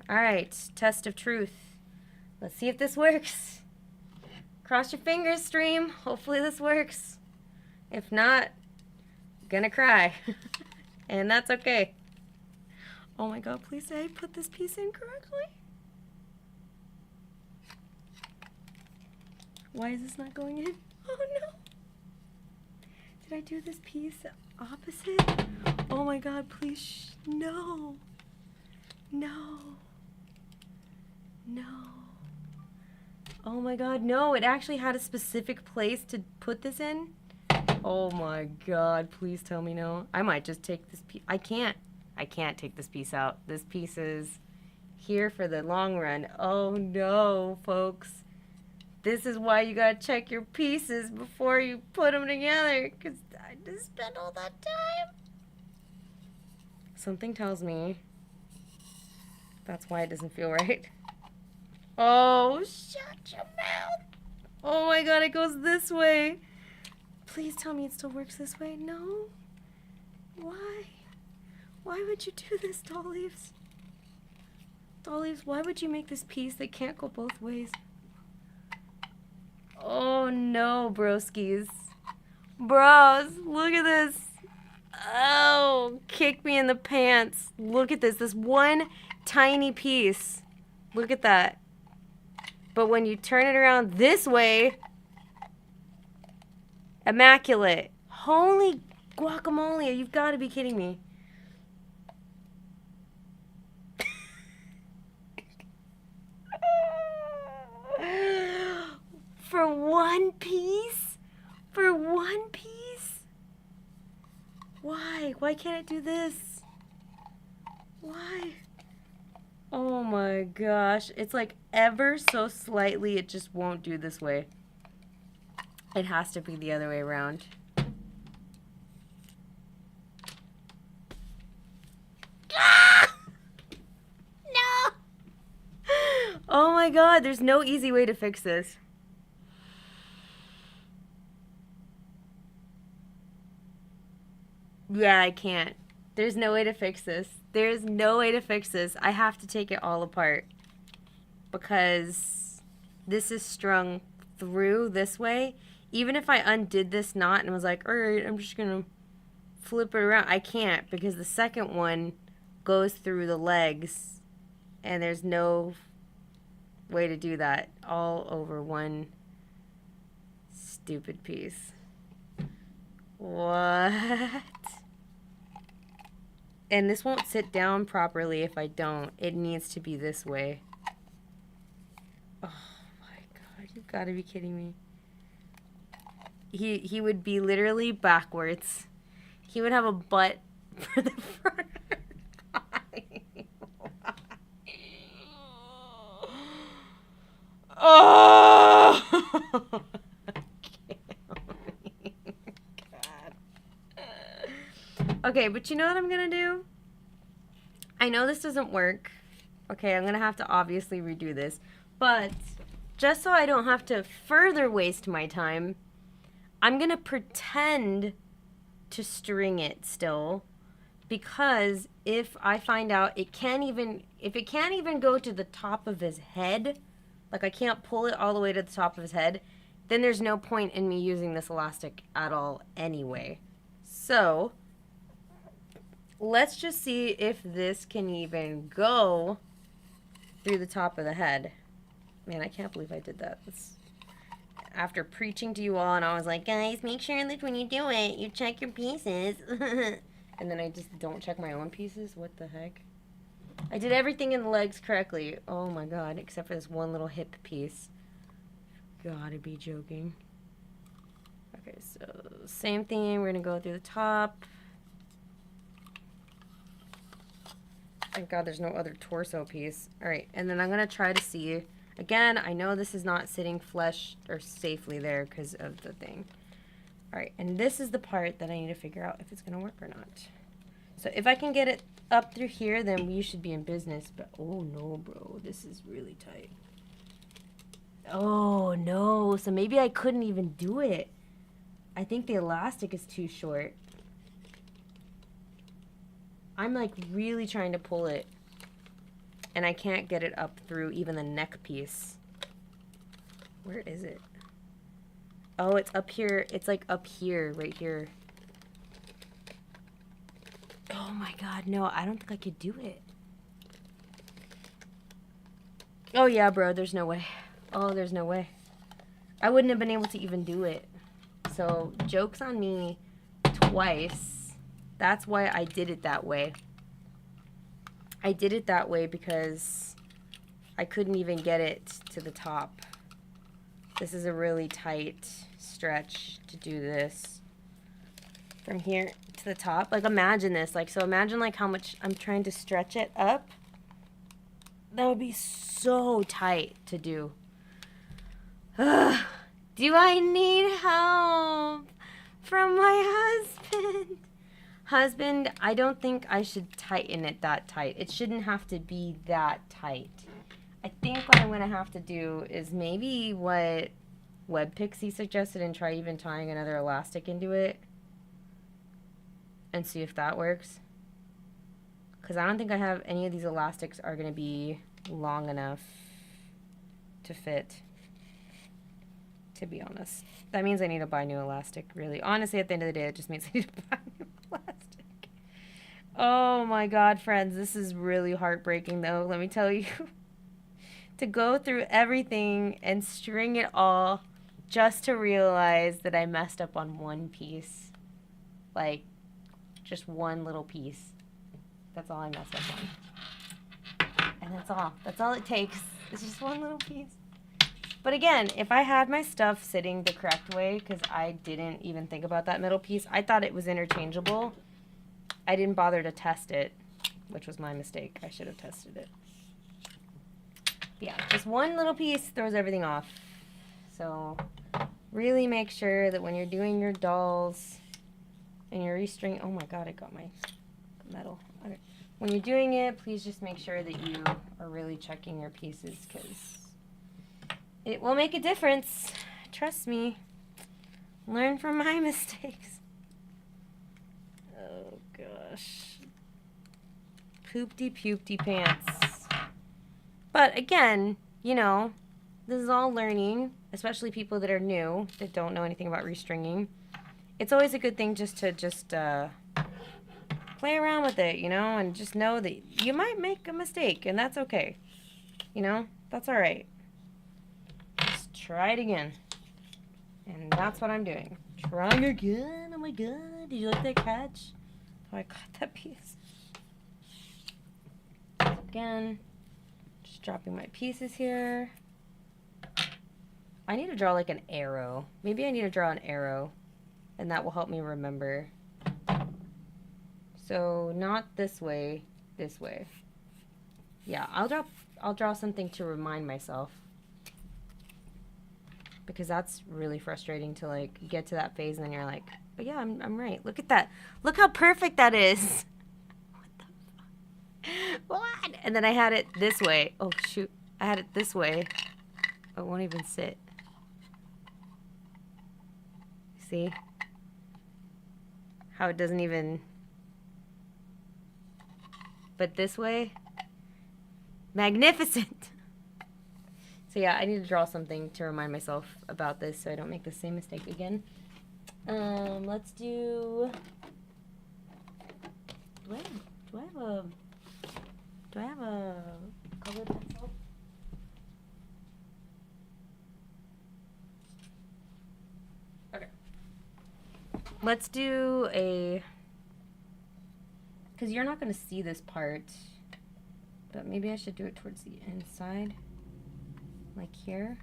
All right, test of truth. Let's see if this works. Cross your fingers, stream. Hopefully this works. If not, I'm gonna cry. And that's okay. Oh my God, please say I put this piece in correctly. Why is this not going in? Oh no. Did I do this piece opposite? Oh my God, please, no. No. No. Oh my God, no, it actually had a specific place to put this in. Oh my God, please tell me no. I might just take this piece. I can't take this piece out. This piece is here for the long run. Oh no, folks. This is why you gotta check your pieces before you put them together, because I just spent all that time. Something tells me that's why it doesn't feel right. Oh, shut your mouth. Oh my God, it goes this way. Please tell me it still works this way. No? Why? Why would you do this, Dollies? Dollies, why would you make this piece that can't go both ways? Oh no, broskies. Bros, look at this. Oh, kick me in the pants. Look at this. This one tiny piece. Look at that. But when you turn it around this way, immaculate. Holy guacamole, you've got to be kidding me. For one piece? For one piece? Why? Why can't it do this? Why? Oh my gosh. It's like ever so slightly it just won't do this way. It has to be the other way around. Ah! No! Oh my God, there's no easy way to fix this. Yeah, I can't. There's no way to fix this. There's no way to fix this. I have to take it all apart. Because this is strung through this way. Even if I undid this knot and was like, alright, I'm just going to flip it around. I can't because the second one goes through the legs. And there's no way to do that all over one stupid piece. What? And this won't sit down properly if I don't. It needs to be this way. Oh my God, you've got to be kidding me. He would be literally backwards. He would have a butt for the front. Oh! Okay, but you know what I'm gonna do? I know this doesn't work. Okay, I'm gonna have to obviously redo this. But just so I don't have to further waste my time, I'm gonna pretend to string it still. Because if I find out if it can't even go to the top of his head, like I can't pull it all the way to the top of his head, then there's no point in me using this elastic at all anyway. So let's just see if this can even go through the top of the head. Man, I can't believe I did that. After preaching to you all, and I was like, guys, make sure that when you do it, you check your pieces. And then I just don't check my own pieces? What the heck? I did everything in the legs correctly. Oh my God, except for this one little hip piece. Gotta be joking. Okay, so same thing. We're gonna go through the top. Thank God there's no other torso piece. All right, and then I'm gonna try to see. Again, I know this is not sitting flush or safely there because of the thing. All right, and this is the part that I need to figure out if it's gonna work or not. So if I can get it up through here, then we should be in business. But oh no, bro, this is really tight. Oh no, so maybe I couldn't even do it. I think the elastic is too short. I'm like really trying to pull it, and I can't get it up through even the neck piece. Where is it? Oh, it's up here. It's like up here, right here. Oh my God, no, I don't think I could do it. Oh yeah, bro, there's no way. Oh, there's no way. I wouldn't have been able to even do it. So, joke's on me twice. That's why I did it that way. I did it that way because I couldn't even get it to the top. This is a really tight stretch to do this. From here to the top. Like, imagine this. Like, so imagine, like, how much I'm trying to stretch it up. That would be so tight to do. Ugh. Do I need help from my husband? Husband, I don't think I should tighten it that tight. It shouldn't have to be that tight. I think what I'm going to have to do is maybe what Web Pixie suggested and try even tying another elastic into it and see if that works. Because I don't think I have any of these elastics are going to be long enough to fit, to be honest. That means I need to buy new elastic, really. Honestly, at the end of the day, it just means I need to buy new elastic. Oh my God, friends, this is really heartbreaking, though, let me tell you. To go through everything and string it all just to realize that I messed up on one piece. Like, just one little piece. That's all I messed up on. And that's all. That's all it takes. It's just one little piece. But again, if I had my stuff sitting the correct way, because I didn't even think about that middle piece, I thought it was interchangeable. I didn't bother to test it, which was my mistake. I should have tested it. Yeah, just one little piece throws everything off. So really make sure that when you're doing your dolls and you're restringing, oh my God, I got my metal. Okay. When you're doing it, please just make sure that you are really checking your pieces, because it will make a difference. Trust me. Learn from my mistakes. Oh gosh. Poopty pants. But again, you know, this is all learning, especially people that are new, that don't know anything about restringing. It's always a good thing just to play around with it, you know, and just know that you might make a mistake, and that's okay. You know, that's all right. Just try it again. And that's what I'm doing. Trying again. Oh my God. Did you like that catch? Oh, I caught that piece. Again. Just dropping my pieces here. I need to draw like an arrow. Maybe I need to draw an arrow, and that will help me remember. So not this way, this way. Yeah, I'll draw something to remind myself, because that's really frustrating to like get to that phase and then you're like, oh yeah, I'm right. Look at that. Look how perfect that is. What the fuck? What? And then I had it this way. Oh shoot. I had it this way. Oh, it won't even sit. See? How it doesn't even... But this way, magnificent. So yeah, I need to draw something to remind myself about this so I don't make the same mistake again. Let's do I have a colored pencil? Okay. Let's do a, because you're not going to see this part, but maybe I should do it towards the inside, like here.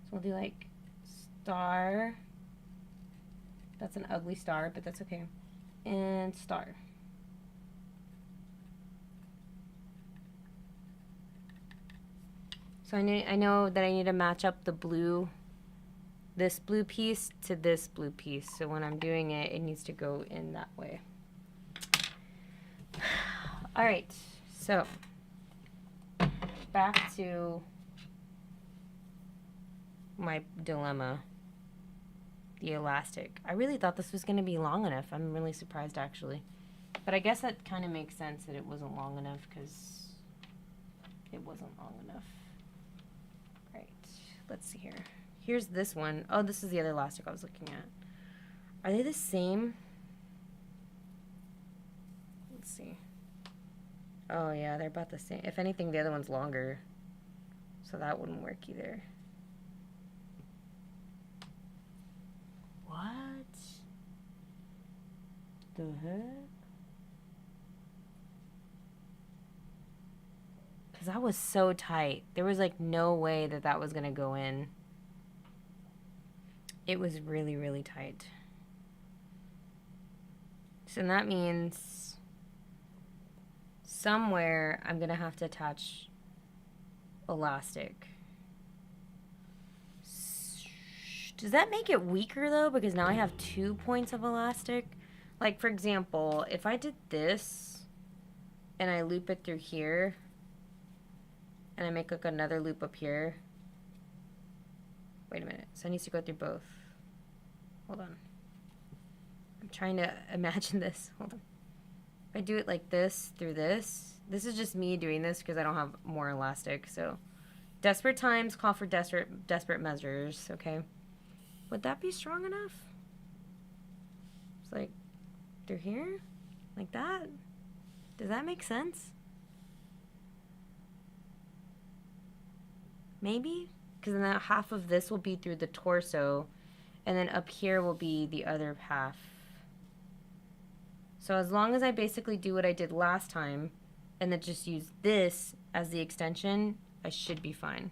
So we'll do like star, That's an ugly star, but that's okay. And star. So I know that I need to match up the blue, this blue piece to this blue piece. So when I'm doing it, it needs to go in that way. All right, so back to my dilemma, the elastic. I really thought this was going to be long enough. I'm really surprised, actually. But I guess that kind of makes sense that it wasn't long enough because it wasn't long enough. Right, let's see here. Here's this one. Oh, this is the other elastic I was looking at. Are they the same? Let's see. Oh, yeah, they're about the same. If anything, the other one's longer. So that wouldn't work either. What the heck? Because that was so tight. There was like no way that that was going to go in. It was really, really tight. So that means somewhere I'm going to have to attach elastic. Does that make it weaker though? Because now I have 2 points of elastic. Like for example, if I did this and I loop it through here and I make like another loop up here. Wait a minute. So it needs to go through both. Hold on. I'm trying to imagine this. Hold on. If I do it like this through this. This is just me doing this because I don't have more elastic. So desperate times call for desperate measures. Okay. Would that be strong enough? It's like through here? Like that? Does that make sense? Maybe? Because then that half of this will be through the torso, and then up here will be the other half. So as long as I basically do what I did last time, and then just use this as the extension, I should be fine.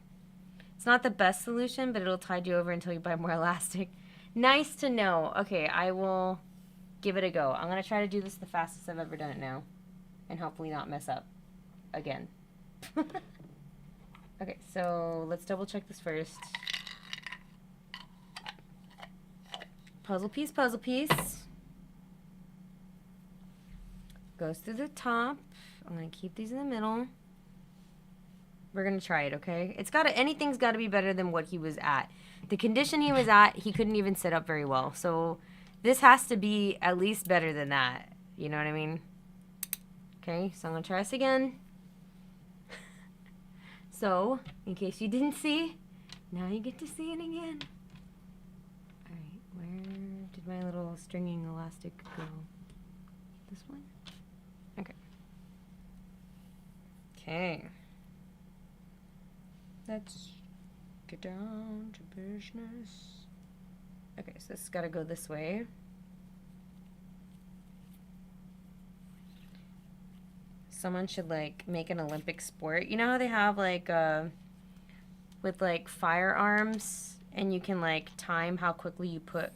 It's not the best solution, but it'll tide you over until you buy more elastic. Nice to know. Okay, I will give it a go. I'm going to try to do this the fastest I've ever done it now, and hopefully not mess up again. Okay, so let's double check this first. Puzzle piece, puzzle piece. Goes through the top. I'm going to keep these in the middle. We're going to try it, okay? Anything's got to be better than what he was at. The condition he was at, he couldn't even sit up very well. So this has to be at least better than that. You know what I mean? Okay, so I'm going to try this again. So, in case you didn't see, now you get to see it again. Alright, where did my little stringing elastic go? This one? Okay. Okay. Let's get down to business. Okay, so this has got to go this way. Someone should like make an Olympic sport. You know how they have like with like firearms and you can like time how quickly you put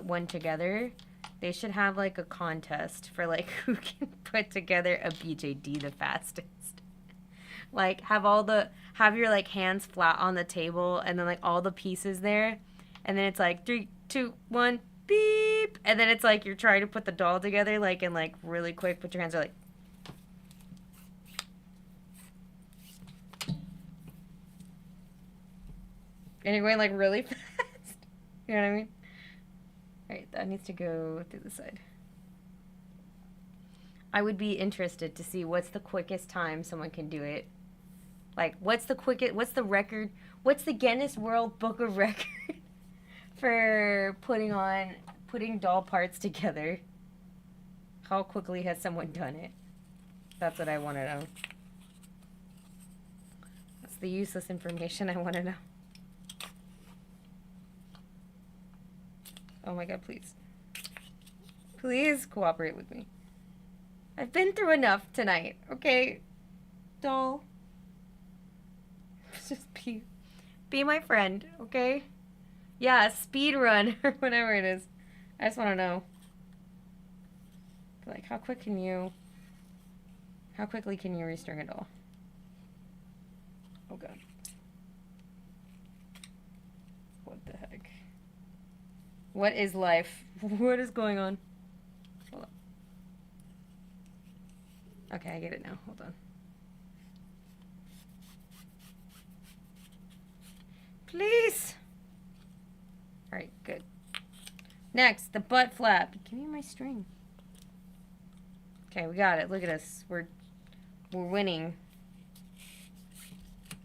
one together? They should have like a contest for like who can put together a BJD the fastest. Like have your like hands flat on the table and then like all the pieces there, and then it's like 3, 2, 1, beep, and then it's like you're trying to put the doll together like and like really quick, but your hands are like. And you're going like really fast. You know what I mean? Alright, that needs to go through the side. I would be interested to see what's the quickest time someone can do it. Like, what's the record, what's the Guinness World Book of Record for putting doll parts together? How quickly has someone done it? That's what I want to know. That's the useless information I want to know. Oh my god, please. Please cooperate with me. I've been through enough tonight, okay? Doll. Just be my friend, okay? Yeah, speed run or whatever it is. I just want to know. Like, how quickly can you restring a doll? Oh god. What the heck? What is life? What is going on? Hold on. Okay, I get it now. Hold on. Please! Alright, good. Next, the butt flap. Give me my string. Okay, we got it. Look at us. We're winning.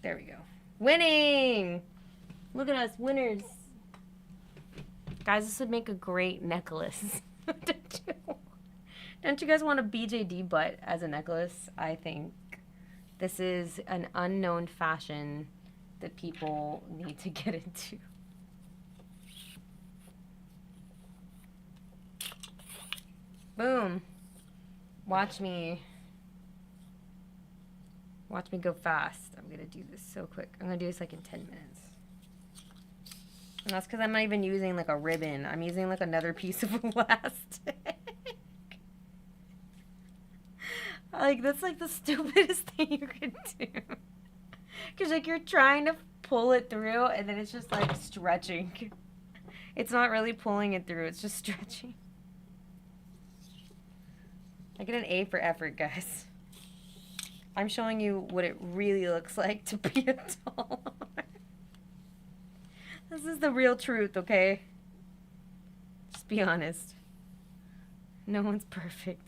There we go. Winning! Look at us, winners. Guys, this would make a great necklace. Don't you guys want a BJD butt as a necklace? I think this is an unknown fashion that people need to get into. Boom. Watch me go fast. I'm gonna do this so quick. I'm gonna do this like in 10 minutes. And that's because I'm not even using like a ribbon. I'm using like another piece of elastic. Like, that's like the stupidest thing you could do. Because like you're trying to pull it through and then it's just like stretching. It's not really pulling it through, it's just stretching. I get an A for effort, guys. I'm showing you what it really looks like to be a doll. This is the real truth, okay? Just be honest. No one's perfect.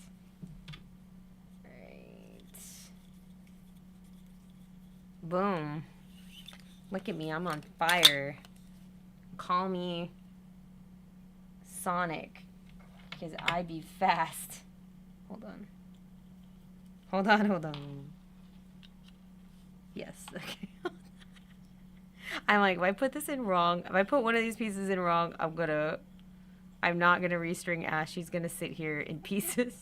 Right. Boom. Look at me, I'm on fire. Call me Sonic, because I be fast. Hold on. Hold on, hold on. Yes, okay. I'm like, if I put this in wrong, if I put one of these pieces in wrong, I'm not gonna restring Ash. He's gonna sit here in pieces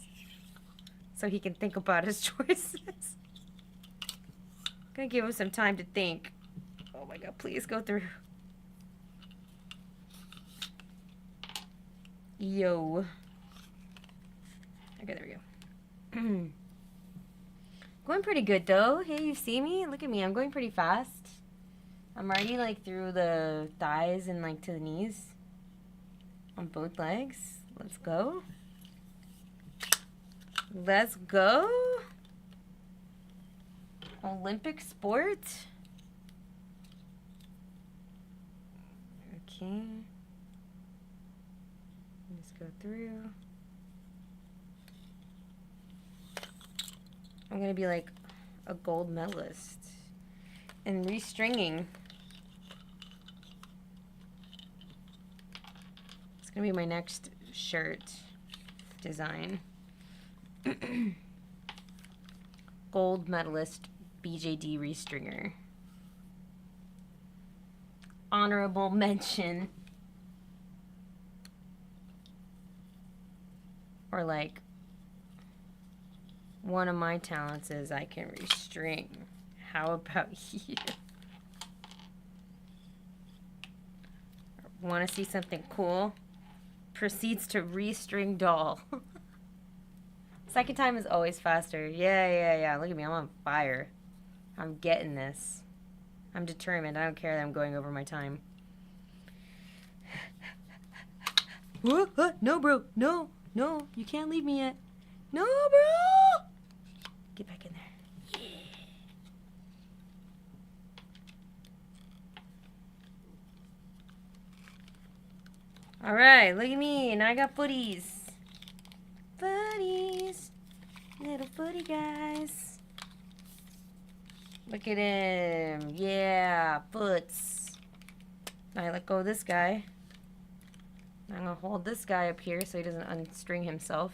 so he can think about his choices. Gonna give him some time to think. Oh my god, please go through. Yo. Okay, there we go. Going pretty good though. Hey, you see me? Look at me. I'm going pretty fast. I'm already like through the thighs and like to the knees on both legs. Let's go. Let's go. Olympic sport. Okay. Just go through. I'm gonna be like a gold medalist. And restringing. It's gonna be my next shirt design. Gold medalist BJD restringer. Honorable mention. Or like, one of my talents is I can restring. How about you? Want to see something cool? Proceeds to restring doll. Second time is always faster. Yeah. Look at me. I'm on fire. I'm getting this. I'm determined. I don't care that I'm going over my time. No, bro. No. You can't leave me yet. No, bro. Get back in there. Yeah. All right. Look at me. Now I got footies. Footies. Little footy guys. Look at him. Yeah. Foots. Now I let go of this guy. I'm going to hold this guy up here so he doesn't unstring himself.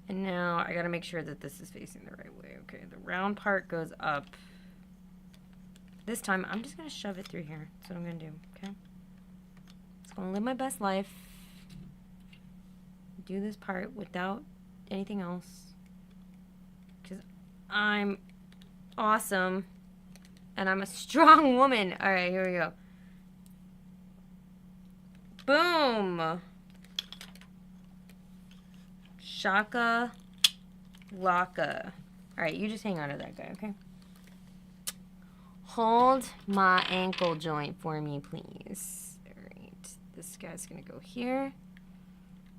And now I got to make sure that this is facing the right way. Okay, the round part goes up. This time, I'm just going to shove it through here. That's what I'm going to do, okay? Just going to live my best life. Do this part without anything else. Because I'm awesome. And I'm a strong woman. All right, here we go. Boom. Shaka laka. All right, you just hang on to that guy, okay? Hold my ankle joint for me, please. All right, this guy's gonna go here.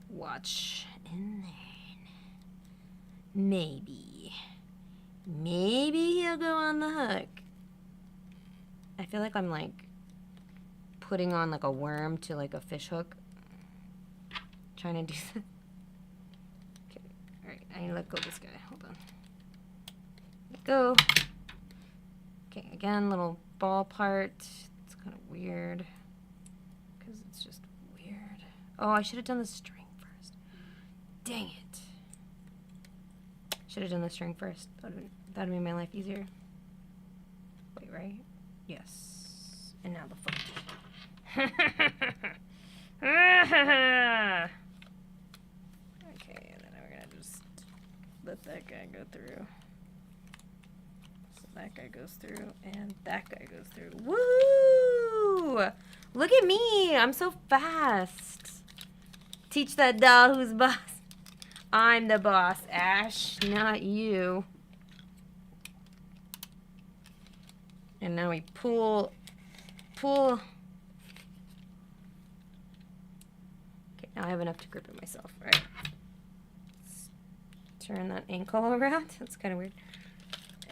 Watch, and then maybe he'll go on the hook. I feel like I'm like putting on like a worm to like a fish hook. Trying to do that. Okay, all right, I need to let go of this guy. Hold on. Let go. Okay, again, little ball part. It's kind of weird because it's just weird. Oh, I should have done the string first. Dang it. Should have done the string first. That'd have made my life easier. Wait, right? Yes. And now the foot. Okay, and then we're gonna just let that guy go through. So that guy goes through, and that guy goes through. Woo! Look at me! I'm so fast. Teach that doll who's boss. I'm the boss, Ash, not you. And now we pull. Okay, now I have enough to grip it myself. All right. Let's turn that ankle around. That's kind of weird.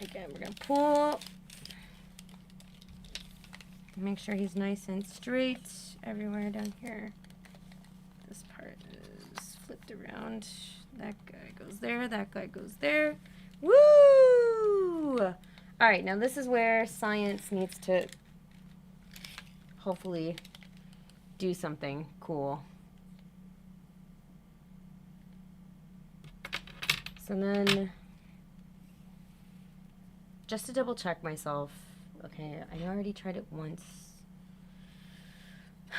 Again, we're gonna pull. Make sure he's nice and straight everywhere down here. This part is flipped around. That guy goes there, that guy goes there. Woo! All right, now this is where science needs to hopefully do something cool. So then, just to double check myself, okay, I already tried it once. I'm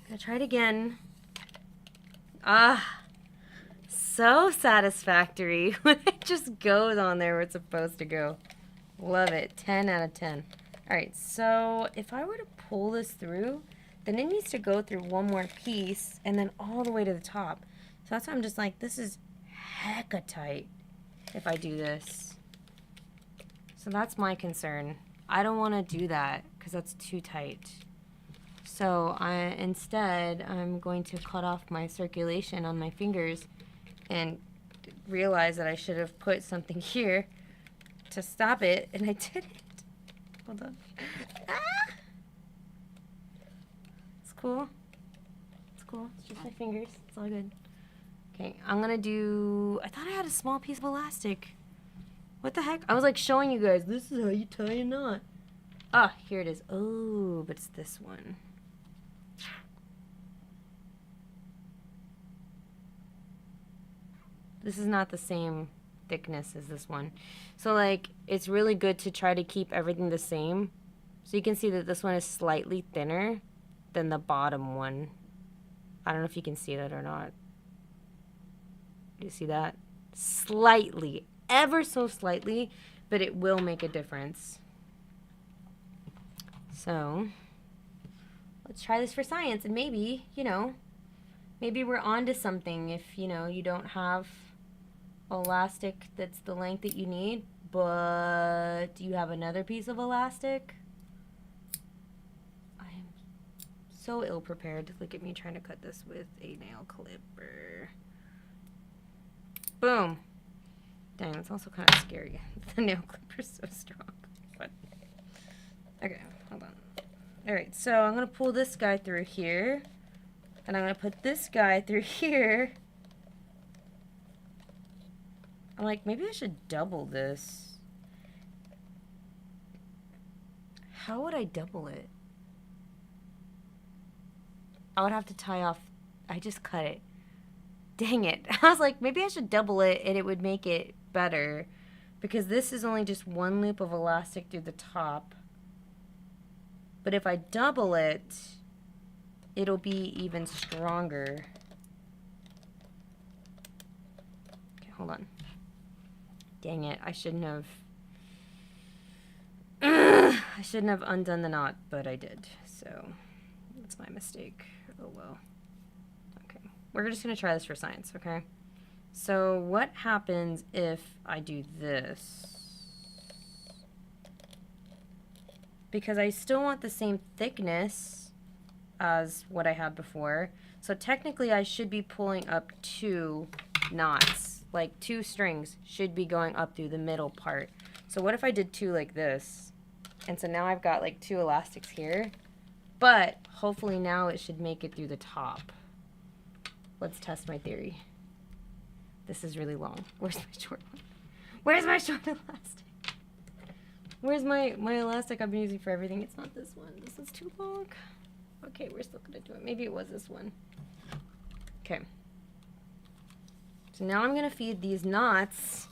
gonna try it again. Ah, so satisfactory when it just goes on there where it's supposed to go. Love it. 10 out of 10. All right, so if I were to pull this through, then it needs to go through one more piece and then all the way to the top. So that's why I'm just like, this is hecka tight if I do this. So that's my concern. I don't want to do that because that's too tight. So instead, I'm going to cut off my circulation on my fingers and realize that I should have put something here to stop it, and I didn't. Hold on. Ah! It's cool. It's cool. It's just my fingers. It's all good. Okay, I'm gonna do... I thought I had a small piece of elastic. What the heck? I was like showing you guys, this is how you tie a knot. Ah, here it is. Oh, but it's this one. This is not the same thickness as this one. So like, it's really good to try to keep everything the same. So you can see that this one is slightly thinner than the bottom one. I don't know if you can see that or not. Do you see that? Slightly, ever so slightly, but it will make a difference. So let's try this for science, and maybe, you know, maybe we're onto something if, you know, you don't have elastic that's the length that you need, but you have another piece of elastic. I am so ill prepared. Look at me trying to cut this with a nail clipper. Boom. Dang, that's also kind of scary. The nail clipper's so strong. But okay, hold on. Alright, so I'm gonna pull this guy through here, and I'm gonna put this guy through here. I'm like, maybe I should double this. How would I double it? I would have to tie off. I just cut it. Dang it. I was like, maybe I should double it and it would make it better. Because this is only just one loop of elastic through the top. But if I double it, it'll be even stronger. Okay, hold on. Dang it, I shouldn't have undone the knot, but I did. So, that's my mistake. Oh well. Okay. We're just going to try this for science, okay? So what happens if I do this? Because I still want the same thickness as what I had before. So technically I should be pulling up 2 knots. Like 2 strings should be going up through the middle part. So what if I did 2 like this? And so now I've got like 2 elastics here. But hopefully now it should make it through the top. Let's test my theory. This is really long. Where's my short one? Where's my short elastic? Where's my elastic I've been using for everything? It's not this one. This is too long. Okay, we're still gonna do it. Maybe it was this one. Okay. So now I'm gonna feed these knots,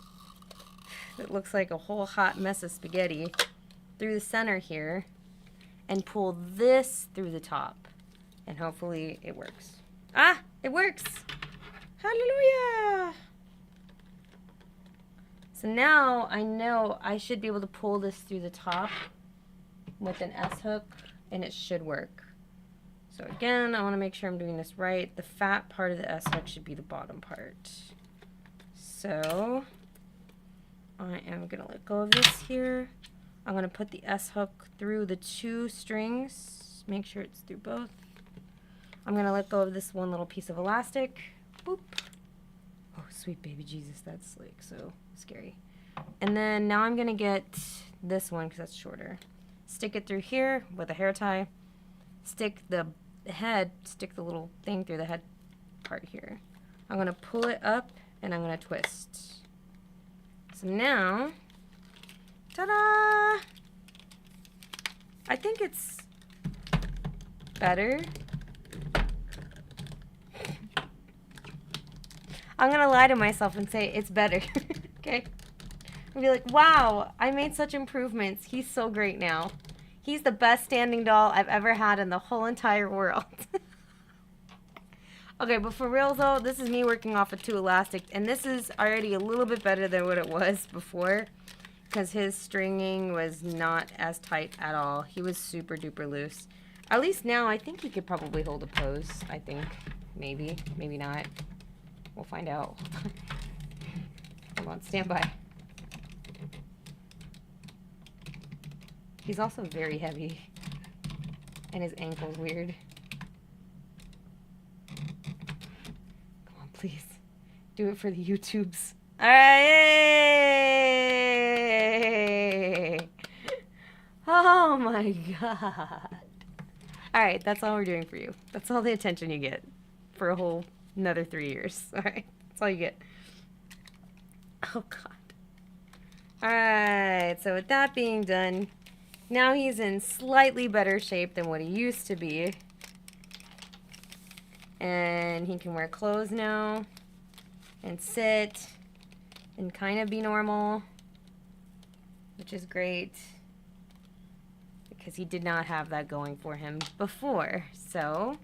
that looks like a whole hot mess of spaghetti, through the center here, and pull this through the top. And hopefully it works. Ah, it works! Hallelujah! So now I know I should be able to pull this through the top with an S-hook, and it should work. So again, I want to make sure I'm doing this right. The fat part of the S-hook should be the bottom part. So I am going to let go of this here. I'm going to put the S-hook through the 2 strings. Make sure it's through both. I'm going to let go of this one little piece of elastic. Boop. Oh, sweet baby Jesus, that's like so scary. And then now I'm going to get this one because that's shorter. Stick it through here with a hair tie. Stick the little thing through the head part here. I'm going to pull it up and I'm going to twist. So now, ta-da! I think it's better. I'm going to lie to myself and say it's better. Okay? I'll be like, wow, I made such improvements. He's so great now. He's the best standing doll I've ever had in the whole entire world. Okay, but for real though, this is me working off of 2 elastics, and this is already a little bit better than what it was before, because his stringing was not as tight at all. He was super duper loose. At least now, I think he could probably hold a pose, I think. Maybe, maybe not. We'll find out. Hold on, stand by. He's also very heavy, and his ankle's weird. Come on, please. Do it for the YouTubes. All right, yay! Oh my God. All right, that's all we're doing for you. That's all the attention you get for a whole another 3 years. All right, that's all you get. Oh God. All right, so with that being done, now he's in slightly better shape than what he used to be. And he can wear clothes now and sit and kind of be normal, which is great because he did not have that going for him before. So,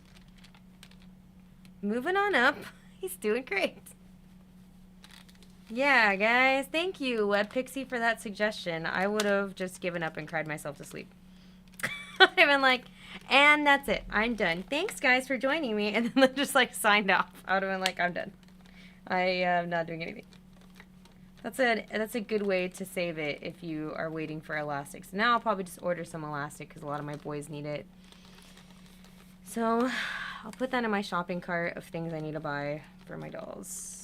moving on up, he's doing great. Yeah, guys, thank you, Web Pixie, for that suggestion. I would have just given up and cried myself to sleep. I've been like, and that's it. I'm done. Thanks, guys, for joining me. And then just, like, signed off. I would have been like, I'm done. I am not doing anything. That's a good way to save it if you are waiting for elastics. Now I'll probably just order some elastic because a lot of my boys need it. So I'll put that in my shopping cart of things I need to buy for my dolls.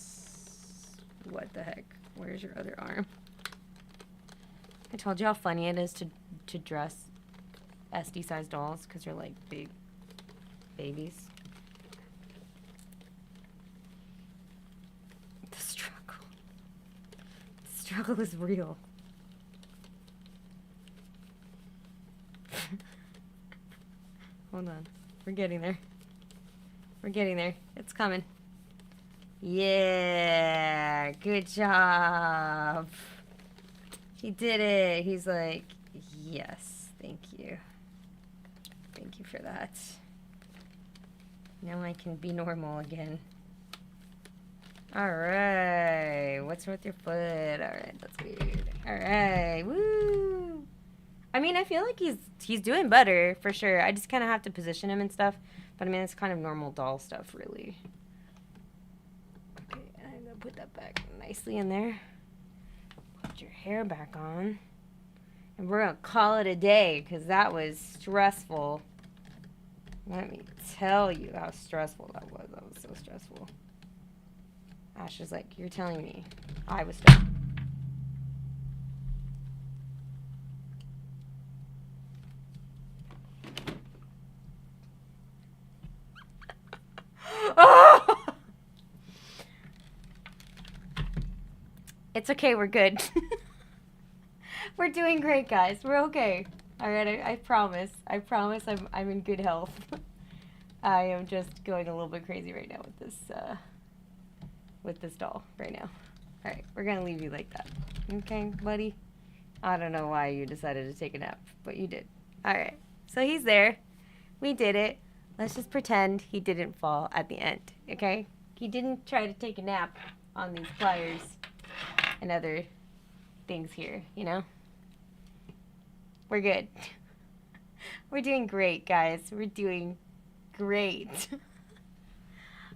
What the heck? Where's your other arm? I told you how funny it is to dress SD-sized dolls because they're like big babies. The struggle. The struggle is real. Hold on. We're getting there. We're getting there. It's coming. Yeah, good job. He did it. He's like, yes, thank you. Thank you for that. Now I can be normal again. Alright, what's with your foot? Alright, that's weird. Alright, woo! I mean, I feel like he's doing better, for sure. I just kind of have to position him and stuff. But I mean, it's kind of normal doll stuff, really. Okay, I'm gonna put that back nicely in there. Put your hair back on. And we're gonna call it a day, because that was stressful. Let me tell you how stressful that was. That was so stressful. Ash is like, you're telling me I was stressed. Oh! It's okay, we're good. We're doing great, guys. We're okay. All right, I promise. I promise I'm in good health. I am just going a little bit crazy right now with this doll right now. All right, we're gonna leave you like that. Okay, buddy? I don't know why you decided to take a nap, but you did. All right, so he's there. We did it. Let's just pretend he didn't fall at the end, okay? He didn't try to take a nap on these pliers and other things here, you know? We're good. We're doing great, guys. We're doing great.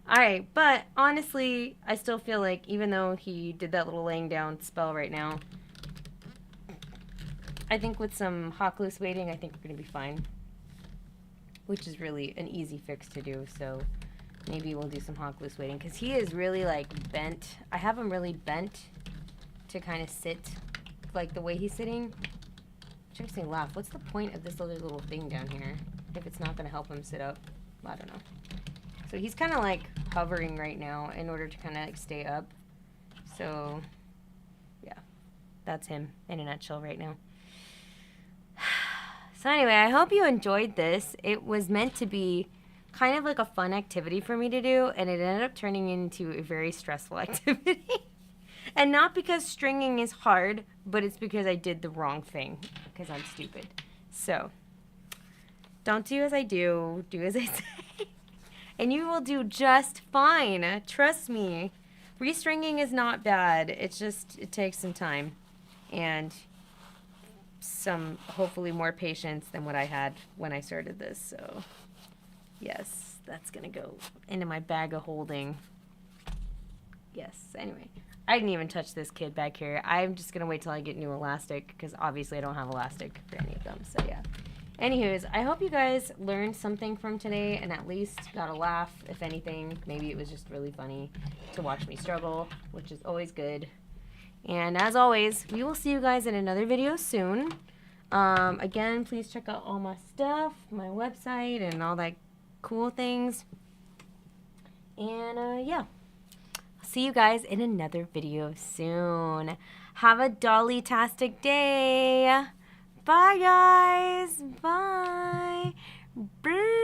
Alright, but honestly, I still feel like even though he did that little laying down spell right now, I think with some hawk loose waiting, I think we're going to be fine. Which is really an easy fix to do, so maybe we'll do some hawk loose waiting. Because he is really, like, bent. I have him really bent to kind of sit like the way he's sitting. Which makes me laugh. What's the point of this other little thing down here if it's not going to help him sit up? I don't know. So he's kind of like hovering right now in order to kind of like stay up. So, yeah. That's him in a nutshell right now. So anyway, I hope you enjoyed this. It was meant to be kind of like a fun activity for me to do, and it ended up turning into a very stressful activity. And not because stringing is hard, but it's because I did the wrong thing, because I'm stupid. So, don't do as I do, do as I say. And you will do just fine. Trust me. Restringing is not bad. It's just, it takes some time. And some, hopefully more patience than what I had when I started this. So, yes, that's going to go into my bag of holding. Yes, anyway. I didn't even touch this kid back here. I'm just going to wait till I get new elastic, because obviously I don't have elastic for any of them. So, yeah. Anywho's, I hope you guys learned something from today and at least got a laugh, if anything. Maybe it was just really funny to watch me struggle, which is always good. And as always, we will see you guys in another video soon. Again, please check out all my stuff, my website, and all that cool things. And, yeah. I'll see you guys in another video soon. Have a dolly-tastic day. Bye, guys. Bye. Bye.